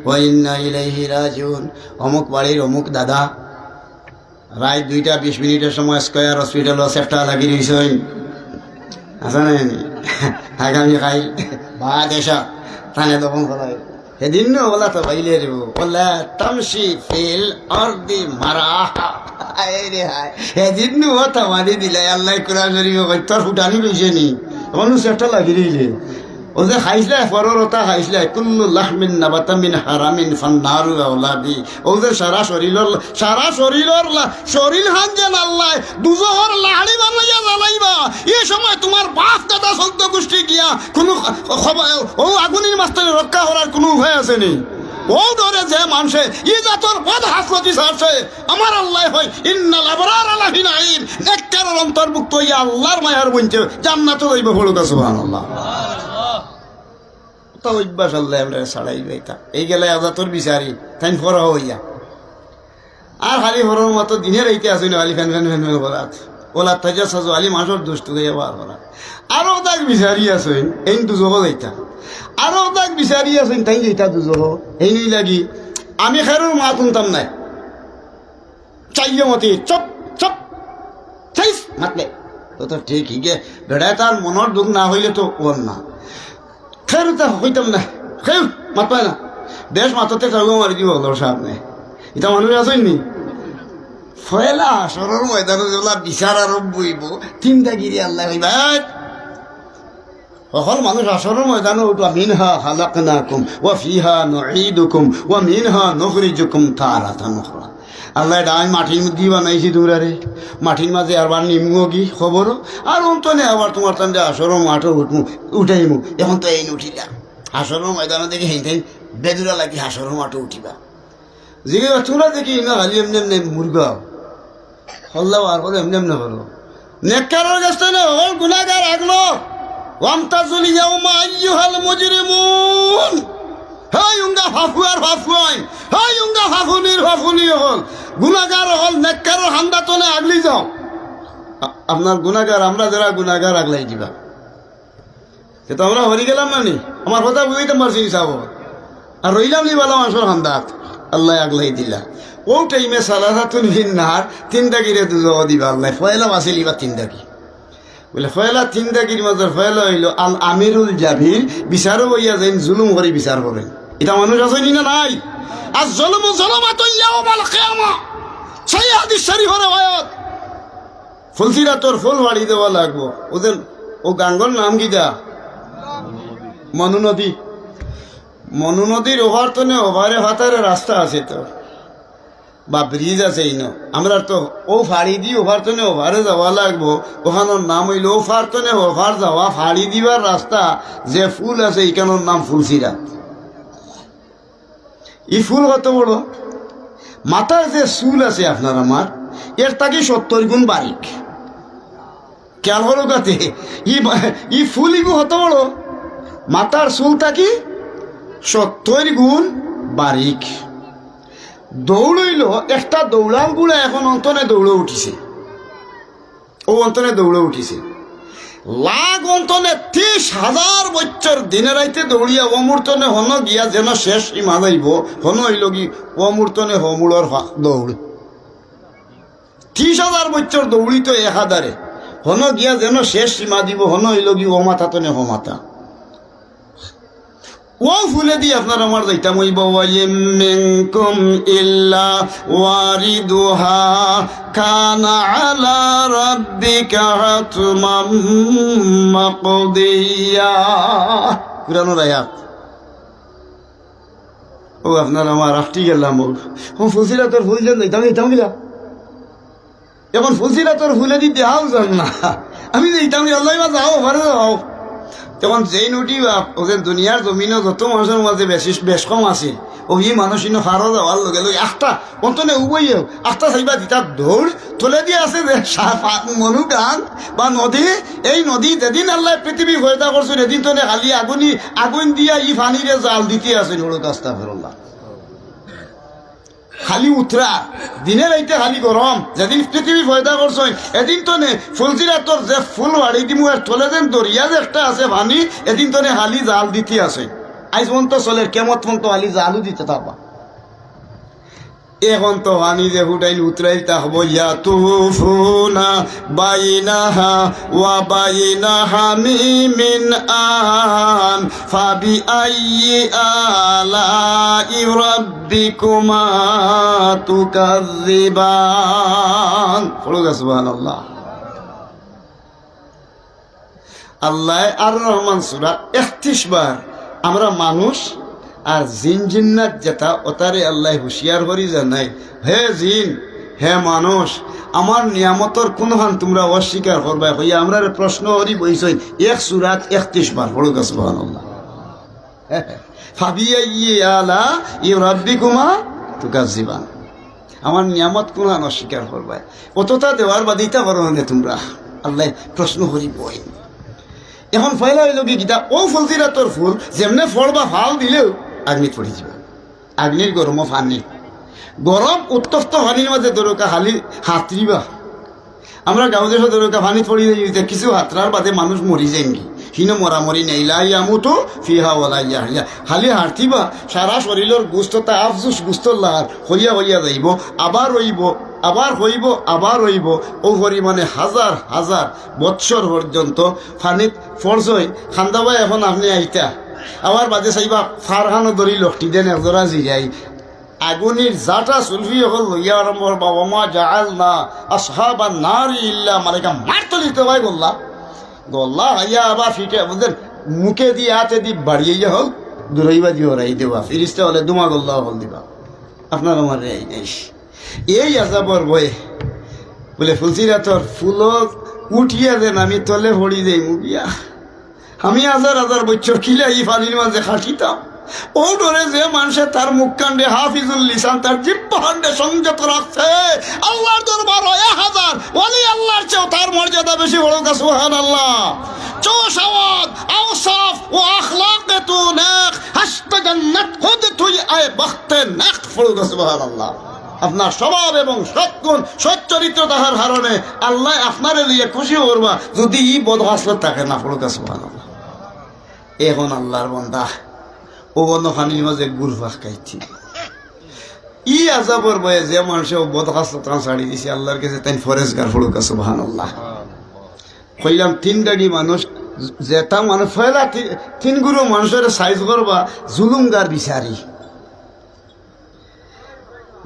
ওয়া ইন্না ইলাইহি রাজিউন অমুক বাড়ির অমুক দাদা রাত 2টা 20 মিনিটের সময় স্কয়ার হসপিটাল সেফটা লাগি রইছেন আসা নাই আগামী খাই ভাত এসা থানে তখন ফলাই সেদিন বলা তো বাইলে রে বলা তামসি ফিল অর্দি মারা রে হায় সেদিন ও থামানি দিলে আল্লাহ কোরআন শরীফ তোর ফুটানি রইছে নি তখন সেফটা লাগি রইলে ও যে খাইছিলে ফররতা খাইছিলে কুল্লু লাহমিন নাবাতা মিন হারামিন ফান্নারু আওলাদি ও যে সারা শরীরের শরীর হান যে আল্লাহ দুজহর লাড়ি বানাইয়া জ্বালাইবা এই সময় তোমার বাপ দাদা সদ্য গোষ্ঠী গিয়া কোনো ও আগুনের মাস্টারে রক্ষা করার কোনো উপায় আছে নি ও ধরে যে মানুষে ই জাতর বদ হাসরতি ছাড়ছে আমার আল্লাহ হয় ইন্নাল আবরার আলাহি নাঈম নেককারের অন্তর্ভুক্ত হইয়া আল্লাহর মায়ার বঞ্চে জান্নাতে যাইব বলুক সুবহানাল্লাহ তো অভ্যাস আল্লাহ আমরা ছাড়াই যাইতা এই গেলে আজাতর বিচারি তাই ফরা হইয়া আর খালি হরর মতো দিনের এইতে আসুন খালি ফ্যান ফ্যান ফ্যান ফ্যান করাত ওলা তাজা সাজু আলি মাসর দুষ্টু গিয়ে বার করা আরো তাক বিচারি আসুন এই দুজহ যাইতা আরো তাক বিচারি আসুন তাই যেটা দুজহ এই নই লাগি আমি খেরুর মা তুনতাম নাই চাইয়ে মতি চপ চপ চাইস মাতলে তো ঠিক হিগে বেড়ায় তার মনের দুঃখ না হইলে তো ওর না খেরু তা হইতাম না খেউ মাতপায় না বেশ মাথাতে কাগো মারি দিব ওর সামনে এটা মানুষ আসেননি ফয়লা আসরের ময়দানে যেগুলা বিচার আরব বইব তিনটা গিরি আল্লাহ হইবা সকল মানুষ আসরের ময়দানে উঠবা মিনহা খালাকনাকুম ওয়া ফিহা নুঈদুকুম ওয়া মিনহা নুখরিজুকুম তারাতান উখরা আল্লাহ আমি মাটির মধ্যে বানাইছি তোমরা রে মাটির মাঝে আবার নিমগো কি খবরও আর অন্তনে আবার তোমার তান্ডে আসরের মাঠে উঠাইমু এখন তো এই উঠিলা আসরের ময়দানে দেখি হেঁটেন বেদুরা লাগি হাসরের মাঠে উঠিবা জিগে তোমরা দেখি না খালি এমনি এমনি মুরগা হল্লা আর করে এমনি এমনি হলো নেককারের কাছে না হল গুনাহগার আগলো ওয়ামতাজুল ইয়াউমা আইয়ুহাল মুজরিমুন হাই উঙ্গা ফাফুয়ার ফাফুয়াই হাই উঙ্গা ফাফুনির ফাফুনি হল গুনাহগার হল নেককারের হান্দাতনে আগলি যাও আপনার গুনাহগার আমরা যারা গুনাহগার আগলাই দিবা তো আমরা হরি গেলাম না নি আমার কথা বুঝাইতে পারছি হিসাব আর রইলাম নি বলা মানুষের হান্দাত আল্লাহ আগলাই দিলা ও টাইমে সালাসাতুন ফিন্নার তিনটা গিরে দুজো দিবা আল্লাহ ফয়লা বাসিলিবা তিনটা কি বলে ফয়লা তিনটা গির মাঝে ফয়লা হইল আল আমিরুল জাবির বিচারও বইয়া যাইন জুলুম করে বিচার করেন এটা মানুষ আসেনি না নাই আর জলম জলমাত ইয়াউমাল কিয়ামা সেই হাদিস শরীফের আয়াত ফুলসিরা তোর ফুল বাড়ি দেওয়া লাগবো ওদের ও গাঙ্গর নাম কি দা মনু নদী মনু নদীর ওভার তো নেই ওভারে ভাতারে রাস্তা আছে তো বা ব্রিজ আছে এই আমরা তো ও ফাড়ি দিই ওভার তো নেই ওভারে যাওয়া লাগবো ওখানোর নাম হইল ও ফার তো নেই ওভার যাওয়া ফাড়ি দিবার রাস্তা যে ফুল আছে এইখানোর নাম ফুলসিরা এই ফুল কত বড় মাথার যে চুল আছে আপনার আমার এর তাকে 70 গুণ বারিক খেয়াল হলো কাতে ই ফুল ইগু কত বড় মাথার চুল তাকি 70 গুণ বারিক দৌড়ইল একটা দৌড়াল গুলা এখন অন্তনে দৌড়ে উঠিছে ও অন্তনে দৌড়ে উঠিছে লাখ অন্তনে 30,000 বছর দিনে রাইতে দৌড়িয়া অমূর্তনে হন গিয়া যেন শেষ সীমা যাইব হন হইল কি অমূর্তনে হমূলর দৌড় 30,000 বছর দৌড়িত 1000 হন গিয়া যেন শেষ সীমা দিব হন হইল কি ও মাথা তনে হ মাথা ও ফুলে দিয়ে আপনার আমার যাইতাম ওই মিনকুম ইল্লা ওয়ারিদুহা কানা আলা রাব্বিকা হাতমান মাকদিয়া কুরআনের আয়াত ও আপনার আমার রাখতে গেলাম ও ফুলসিরা তোর ফুল দেন যাইতাম গিলা এখন ফুলসিরা তোর ফুলে দিতে হাও যান না আমি যাইতাম আল্লাহ যাও ঘরে যাও তখন যেই নদী ওদের দুনিয়ার জমিনও যত মানুষের মাঝে বেশ কম আছে ওই মানুষ ইনো ফারো যাওয়ার লগে লগে আখটা অন্তনে উবইও আখটা চাইবা দিতার দৌড় তুলে দিয়ে আছে যে মনু গান বা নদী এই নদী যেদিন আল্লাহ পৃথিবী ভয়তা করছেন এদিন তো খালি আগুন দিয়া ই ফানিরে জাল দিতে আছেন ওর কাজটা ফেরল্লা খালি উতরা দিনের এইতে খালি গরম যেদিন পৃথিবী পয়দা করছেন এদিন তো নে ফুলসিরা তোর যে ফুল বাড়ি দিমু আর তোলে যেন দরিয়া যে একটা আছে পানি এদিন তো নে খালি জাল দিতে আছে আইজ পর্যন্ত চলে কেমত পর্যন্ত খালি জালও দিতে থাকবা এখন তো পানি যে ফুটাইল উতরাইতা হব ইয়া তুফুনা বাইনাহা ওয়া বাইনা হামিমিন আন ফাবি আইয়ি আলাই রাব্বিকুমা তুকাযযিবান পড়ো সুবহানাল্লাহ আল্লাহ আর রহমান সূরা 31 বার আমরা মানুষ আর জিন জিন্নাত যেটা ওতারে আল্লাহ হুঁশিয়ার করি জানাই, হে জিন হে মানুষ, আমার নিয়ামতর কোনখান তোমরা অস্বীকার করবা হইয়া আমরা প্রশ্ন করি বইছই 1 সূরাত 31 বার পড়ুক সুবহানাল্লাহ। ফাবিআইয়ি আলা রাব্বিকুমা তুকাজ্জিবান, আমার নিয়ামত কোনখান অস্বীকার করবা, অতটা দেওয়ার বাদিতা করো না তোমরা, আল্লাহ প্রশ্ন করি বই। এখন ফয়লা হইল কি কিতা, ও ফলজিরাতর ফুল যেমনে ফল বা ফাল দিলেও আগ্নিত পড়ে যাবে, আগ্নির গরমও ফানি, গরম উত্তপ্ত পানির মাঝে দরকা খালি হাতরিবা, আমরা গাঁও দেশে দরকা পানি পড়ি যাই, কিছু হাতরার বাদে মানুষ মরি যায়নি, হিনো মরামরি নেই, লাইয়ামুতু ফিহা ওয়ালা ইয়াহইয়া, খালি হাঁটিবা সারা শরীরের গুস্ততা আফজুস গুস্তর লাহার হইয়া হইয়া যাইব, আবার হইব, আবার হইব, আবার হইব, ও পরিমাণে হাজার হাজার বৎসর পর্যন্ত ফানিত ফর্স হই খান্দাবাই। এখন আপনি আইতা আবার বাদে চাইবা ফারহানো দরি লকটি দেন একজোড়া জিরাই, আগুনের যাটা সুলফি হল লইয়া আরম্ভ বাবা মা জাল না আসহাবান নারি ইল্লা মালাইকা মারতে দিতে ভাই গোল্লা গোল্লা হাইয়া আবার ফিটে বুঝলেন মুখে দিয়ে হাতে দি বাড়িয়ে হল দূরইবা দিয়ে ওরাই দেবা, ফিরিস্তে হলে দুমা গোল্লা হল দিবা, আপনার আমার এই আজাবর বয়ে বলে ফুলসিরাতর ফুল উঠিয়া দেন আমি তলে ভরি যাই মুগিয়া, আমি হাজার হাজার বছর খিলে এই পানির মাঝে খাটিতাম, ও ডরে যে মানুষে তার মুখ কাণ্ডে হাফিজুল লিসান তার জিহ্বা কাণ্ডে সংযত রাখছে, আল্লাহর দরবার 1000 ওলি আল্লাহর চেয়েও তার মর্যাদা বেশি বড় কা সুবহানাল্লাহ। চৌসাওয়াত আওসাফ ও আখলাকে তু নেক হাসত জান্নাত খুদ তুই আয় বখতে নেক বড় কা সুবহানাল্লাহ। আপনার স্বভাব এবং সৎগুণ সচ্চরিত্র তাহার কারণে আল্লাহ আপনারে লিয়ে খুশি করবা, যদি ই বদহাসলত থাকে না পড়ো কা সুবহানাল্লাহ। এখন আল্লাহর বান্দা ও বন্ধ পানির মাঝে গুড় ফাঁক খাইছি, ই আজাবর বয়ে যে মানুষে ও বদহাসলত ছাড়ি দিছে আল্লাহর কাছে তাই ফরেজগার পড়ো কা সুবহানাল্লাহ। কইলাম 3 গাড়ি মানুষ যেটা মানুষ ফয়লা 3 গুরু মানুষের সাইজ করবা জুলুমগার বিচারি,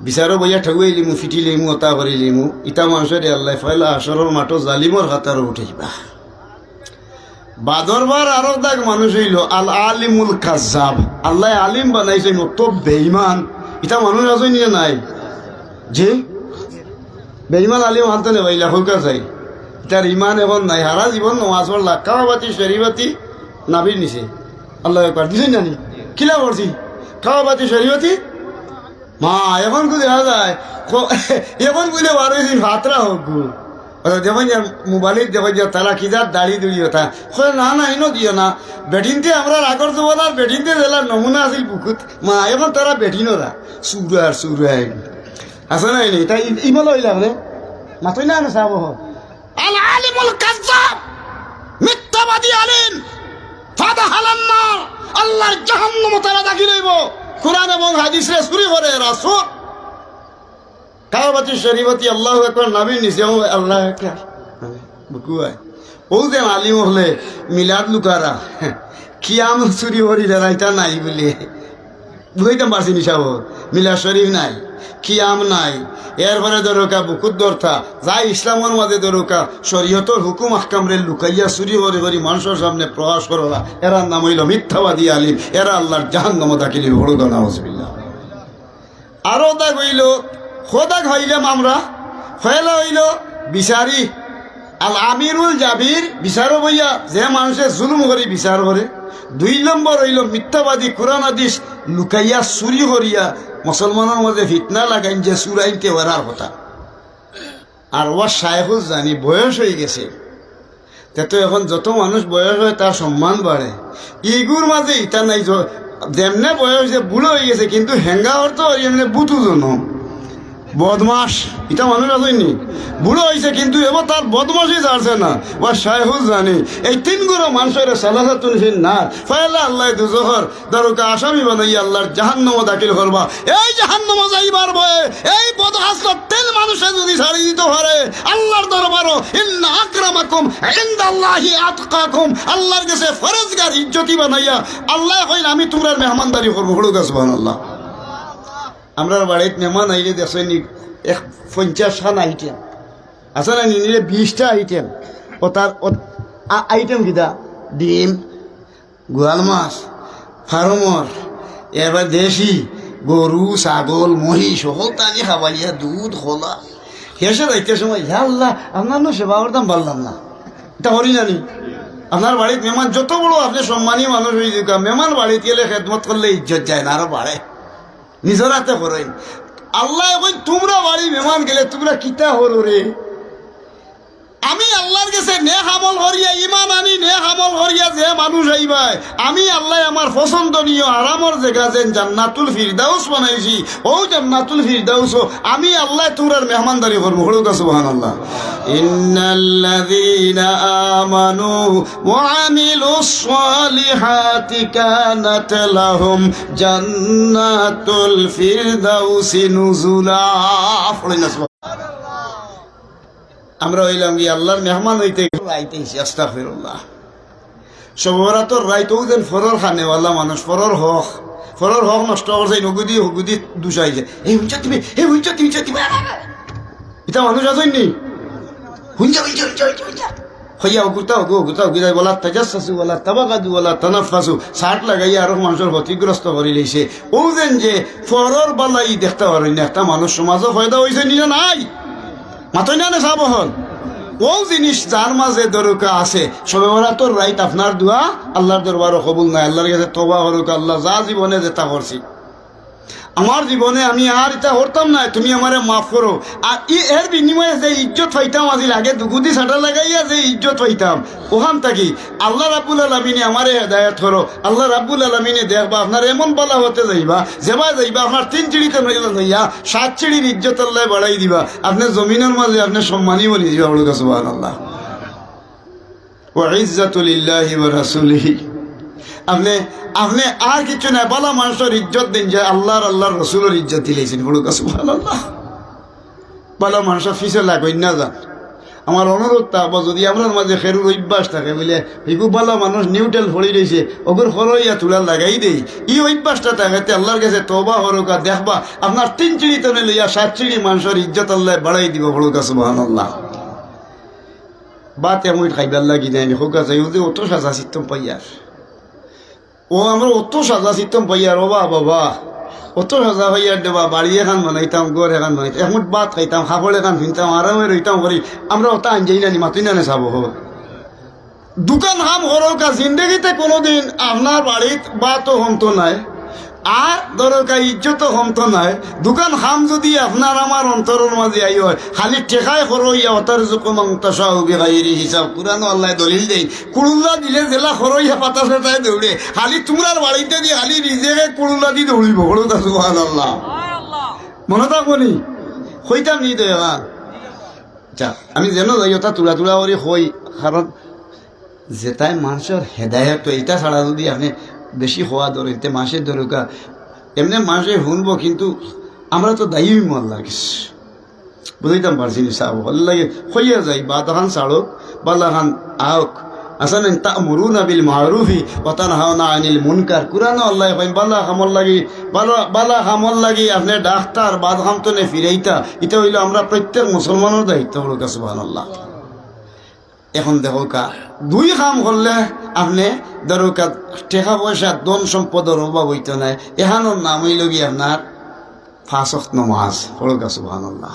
বিচারো বইয়া ঠগুই লিমু ফিটি লিমু অতা করি লিমু, ইটা মানুষের আল্লাহ ফয়লা আসরের মাঠো জালিমর খাতারও উঠাইবা। বাদরবার আরো দাগ মানুষ হইল আল আলিমুল কাজ্জাব, আল্লাহ আলিম বানাইছেন তো বেঈমান, ইটা মানুষ আছে নিয়ে নাই যে বেঈমান আলিম হালতে নেবাইলা হৌকা চাই, ইটার ইমান এখন নাই, হারা জীবন নমাজ পড়লা কাবাবাতি শরীবাতি নাবির নিছে, আল্লাহ একবার দিছেন জানি কিলা করছি কাবাবাতি শরীবাতি মা, এখন কু দেখা যায় এখন বুঝলে বারো দিন ভাতরা হোক গু দেখো যে মোবাইলের দেখো যে তারা কিজার দাড়ি দুড়ি ওঠা না না ইনো দিও না, বেটিনতে আমরা আগর জমানার বেটিনতে জেলার নমুনা আছিল বুকুত মা, এখন তারা বেটিনরা সুরার সুরাই আছে না এনে তাই ইমাল হইলাম রে মাতই না চাব আল আলিমুল কাজ্জাব মিথ্যাবাদী আলিম ফাদাহালান নার, আল্লাহর জাহান্নামে তারা দাখিল হইব। কুরআন এবং হাদিসে চুরি করে রাসূল কাবাতি শরীফতি আল্লাহু আকবার নবী নিছে আল্লাহ আকবার বুকুয়ায় ও যে আলিম হলে মিলাদ লুকারা কিয়াম চুরি করি রাইতা নাই বলে বুঝাইতাম পারছি নিশাব, মিলাদ শরীফ নাই, কিয়াম নাই, এরপরে দরকা বুকুত দরথা যাই ইসলামের মাঝে দরকা শরীয়তর হুকুম আহকামরে লুকাইয়া চুরি করে করি মানুষের সামনে প্রকাশ করা, এরার নাম হইল মিথ্যাবাদী আলিম, এরা আল্লাহর জাহান্নামে দাখিল হইব বড় গনা হসবিল্লাহ। আরো দাগ হইল খোদাগ হইলাম আমরা ফয়লা হইল বিচারি আল আমিরুল জাবির, বিচারও বইয়া যে মানুষের জুলুম করে বিচার করে। 2 নম্বর হইল মিথ্যাবাদী কোরআন হাদিস লুকাইয়া চুরি করিয়া মুসলমানের মধ্যে ফিতনা লাগাইন যে চুরাইতে ওরার কথা। আর ও শায়েখুল জানি বয়স হয়ে গেছে, তো এখন যত মানুষ বয়স হয় তার সম্মান বাড়ে, ইগুর মাঝে ইটা নাই যেমনে বয়স হয়েছে বুড়ো হয়ে গেছে কিন্তু হেঙ্গা হর তো এমনি বুতু জন বদমাস, এটা মানুষ আসেনি বুড়ো হয়েছে কিন্তু এবার তার বদমাসই ছাড়ছে না। ও শায়েখুল জানি এই 3 গুরু মানুষের সালাসাতুন ফিন নার ফায়লা আল্লাহ দুজহর দরকা আসামি বানাই আল্লাহর জাহান্নামে দাখিল করবা। এই জাহান্নামে যাইবার ভয়ে এই বদহাসলত 3 মানুষে যদি ছাড়ি দিতে পারে আল্লাহর দরবারও ইন্না আকরামাকুম ইনদাল্লাহি আতকাকুম, আল্লাহর কাছে ফরজগার ইজ্জতি বানাইয়া আল্লাহ কইন আমি তোমরা মেহমানদারি করব। হলো সুবহানাল্লাহ। আমরা বাড়িতে মেহমান আইলে দেখছেন 50 খান আইটেম আছে না, নিলে 20টা আইটেম, ও তার আইটেম কিতা ডিম গোয়াল মাছ ফার্মর এবার দেশি গরু ছাগল মহিষ সকল টানি খাবাইয়া দুধ খোলা হেসে যাইতে সময় হে আল্লাহ আপনার সেবা করতাম পারলাম না এটা হরি জানি আপনার বাড়িতে মেহমান যত বড় আপনি সম্মানী মানুষ হয়ে যাক মেহমান বাড়িতে গেলে খেদমত করলে ইজ্জত যায় না আরো বাড়ে নিজের হাতে করেন আল্লাহ কই তোমরা বাড়ি মেহমান গেলে তোমরা কিতা হরো রে আমি আল্লাহর কাছে নেক আমল করিয়া ইমান আনি নেক আমল করিয়া যে মানুষ আইবাই আমি আল্লাহ আমার পছন্দনীয় আরামর জায়গা যেন জান্নাতুল ফিরদাউস বানাইছি ও জান্নাতুল ফিরদাউস আমি আল্লাহ তোমরার মেহমানদারি করব হলুকা সুবহানাল্লাহ ইন্নাল্লাযীনা আমানু ওয়া আমিলুস সালিহাতি কানাত লাহুম জান্নাতুল ফিরদাউসি নুজুলা আমরা হইলাম কি আল্লাহর মেহমান হইতে রাইতেছি আস্তাগফিরুল্লাহ সবরা তো রাইতেও যেন ফরর খানেওয়ালা মানুষ ফরর হক নষ্ট করছে নগুদি দুষাই যায় এই হুঞ্চা তুমি এটা মানুষ আসেননি হুঞ্চা হইয়া অগুতা গিরাই বলা তাজাসসু বলা তাবাগাদু বলা তানাফাসু শার্ট লাগাইয়া আরো মানুষের ক্ষতিগ্রস্ত করে লইছে ও যেন যে ফরর বালাই দেখতে পারেন একটা মানুষ সমাজও ফায়দা হয়েছে নিয়ে নাই মাতই না চাব হল ও জিনিস যার মাঝে দরকা আছে সবে ওরা তোর রাইট আপনার দোয়া আল্লাহর দরবারও কবুল নাই আল্লাহর কাছে তওবা করুক আল্লাহ যা জীবনে যেটা করছি আমার জীবনে আমি আর এটা করতাম না তুমি আমারে মাফ করো আর এর বিনিময়ে যে ইজ্জত পাইতাম আজি লাগে দুগুদি ছাটা লাগাইয়া যে ইজ্জত পাইতাম ওখান থাকি আল্লাহ রাব্বুল আলামিনে আমারে হেদায়েত করো আল্লাহ রাব্বুল আলামিনে দেখবা আপনার এমন বালা হতে যাইবা যাইবা আপনার 3 চিড়িতে নইয়া 7 চিড়ির ইজ্জত আল্লাহ বাড়াই দিবা আপনি জমিনের মাঝে আপনি সম্মানী বলি দিবা বলুন সুবহানাল্লাহ ওয়া ইজ্জাতু লিল্লাহি ওয়া রাসূলিহি আপনি আর কিছু নাই বালা মানুষের ইজ্জত দিন যে আল্লাহর রসুলের ইজ্জত দিলেছেন বলুক সুবহানাল্লাহ বালা মানুষের ফিসে লাগই না যান আমার অনুরোধ থাকবো যদি আপনার মাঝে খেরুর অভ্যাস থাকে বলে ভিগু বালা মানুষ নিউট্রাল ফড়ি রয়েছে ওগুর হরইয়া তুলা লাগাই দেই এই অভ্যাসটা থাকে আল্লাহর কাছে তওবা হরকা দেখবা আপনার 3 চিড়ি তনে লইয়া 7 চিড়ি মানুষের ইজ্জত আল্লাহ বাড়াই দিব বলুক সুবহানাল্লাহ বাত এমন খাইবার লাগি নাই হোক আছে অত সাজা সিস্টেম পাইয়ার ও আমরা অত সাজা সিস্টেম পাইয়ার ও বাবা অত সাজা পাইয়ার দেবা বাড়ি এখান বানাইতাম ঘর এখান বানাইতাম এখন ভাত খাইতাম খাবড় এখান ফিনতাম আরামে রইতাম করি আমরা অত আনজাই নানি মাতুই না চাব দোকান হাম হরকা জিন্দগিতে কোনোদিন আপনার বাড়িত বাতও হমতো নাই আর দরকার ইজ্জত হমতো নাই দোকান হাম যদি আপনার আমার অন্তরের মাঝে আই হয় খালি ঠেকায় খরইয়া অতার জুকুমাং তাসাউবি গায়রি হিসাব কুরআন আল্লাহ দলিল দেই কুড়ুল্লা দিলে জেলা খরইয়া পাতা সেটাই দৌড়ে খালি তোমরার বাড়িতে দিয়ে খালি নিজেকে কুড়ুল্লা দিয়ে দৌড়িব হলুদা সুবহানাল্লাহ মনে থাকবনি হইতাম নি তো এবার যা আমি যেন যাই ওটা তুলা করি হই কারণ যেটাই মানুষের হেদায়ত এটা ছাড়া যদি আপনি বেশি হওয়া ধরতে মাসের দরকা এমনি মাসে শুনব কিন্তু আমরা তো দায়ী আল্লাহ বুঝাইতাম পারছি চাব ভাল লাগে হইয়া যাই বাদাহান ছাড়ক বালাহান আওক আসান তা'মুরুনা বিল মা'রুফি ওয়া তানহাউনা আনিল মুনকার কুরআন আল্লাহ কই বালা কামল লাগি আপনি ডাক্তার বাদ কামতনে ফিরাইতা এটা হইলো আমরা প্রত্যেক মুসলমানের দায়িত্ব হলো সুবহানাল্লাহ এখন দেখো কা 2 কাম করলে আপনি দরকার টাকা পয়সা ধন সম্পদের অভাব হইতো না এখানোর নাম হইল কি আপনার 5 ওয়াক্ত নামাজ পড়া সুবহানাল্লাহ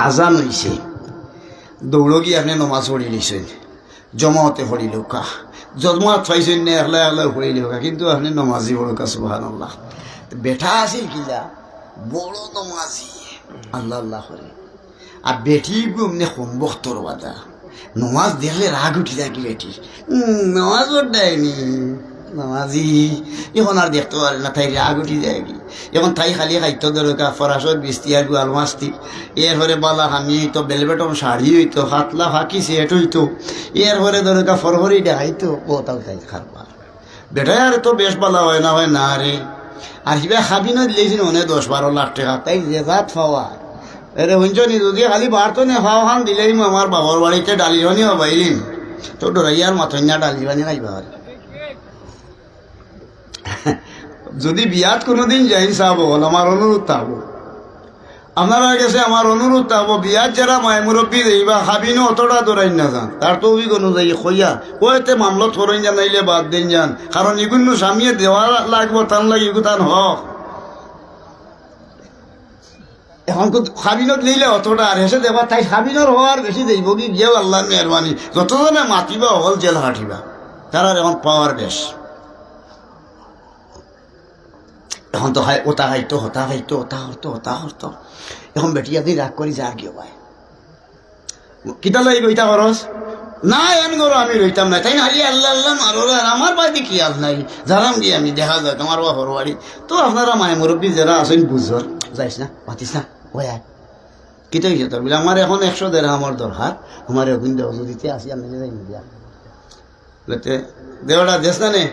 আজান হইছে দৌড়ো গিয়ে আপনি নামাজ পড়ি নিছেন জমাতে পড়িল কা জমাত পাইছেন না একলা পড়িল কা কিন্তু আপনি নামাজি পড়া সুবহানাল্লাহ বেটা আছিল কিলা বড় নামাজি আল্লাহ করে আর বেটি এমনি সম্বক্তর বাদা নমাজ দেখলে রাগ উঠি যায় কি বেটি নমাজ দেয়নি নামাজি এখন আর দেখতে পারে না তাই রাগ উঠি যায় কি এখন তাই খালি খাইতো দরকার ফরাসর বৃষ্টি আর গোয়াল মাছটি এরপরে বালা হামি হইতো বেলবেটম শাড়ি হইতো হাতলা ফাঁকি সেট হইতো এরপরে দরকার ফরফরি দেখাইতো কোথাও তাই খারবার বেটাই আর তো বেশ বালা হয় না রে আর সিবা খাবি না দিলেছিল অনেক 10-12 লাখ টাকা তাই যে জাত পাওয়া এরে হুঞ্চনি যদি খালি বাড়তো না খাওয়া খান দিলেই আমার বাবার বাড়িতে ডালি বানি হবাইলিম তো ডরাইয়ার মাথইনা ডালি বানি খাইবা যদি বিয়াত কোনোদিন যাই চাব আমার অনুরোধ থাকবো আপনারা গেছে আমার অনুরোধ থাকবো বিয়ার যারা মায় মুরব্বী দেইবা খাবিনো অতটা দৌড়াই না যান তার তো অভিজ্ঞ অনুযায়ী খইয়া ওইতে মামলা থরই যান নাইলে বাদ দিন যান কারণ এগুলো স্বামীয়ে দেওয়া লাগবো তার লাগে এগুতান হক এখন খাবিনত লইলে অতটা আর হেসে দেবা তাই খাবিনর হওয়ার বেশি দেব কি গিয়েও আল্লাহর মেহরবানি যতজনে মাতিবা হল জেল হাঁটিবা তারা এখন পাওয়ার বেশ এখন তো হয় ওটা খাইতো হতা খাইতো ওটা হতো ওটা হতো এখন বেটিয়া দিয়ে রাগ করি যার কেউ ভাই কিতা লাগে ওইটা খরচ না এমন করো আমি রইতাম না তাই না আরে আল্লাহ আল্লাহ মারো আর আমার বাড়িতে কি আল নাই যারাম গিয়ে আমি দেখা যাক আমার বা হরবাড়ি তো আপনারা মায় মুরব্বী যারা আছেন বুঝর যাইস না পাতিস না ওই আয় কিতা হয়েছে তোর বলে আমার এখন 100 দেড় আমার দরকার আমার অভিন দেওয়া দিতে আসি আমি যাই দিয়া বলতে দেওয়াটা দেশ না নে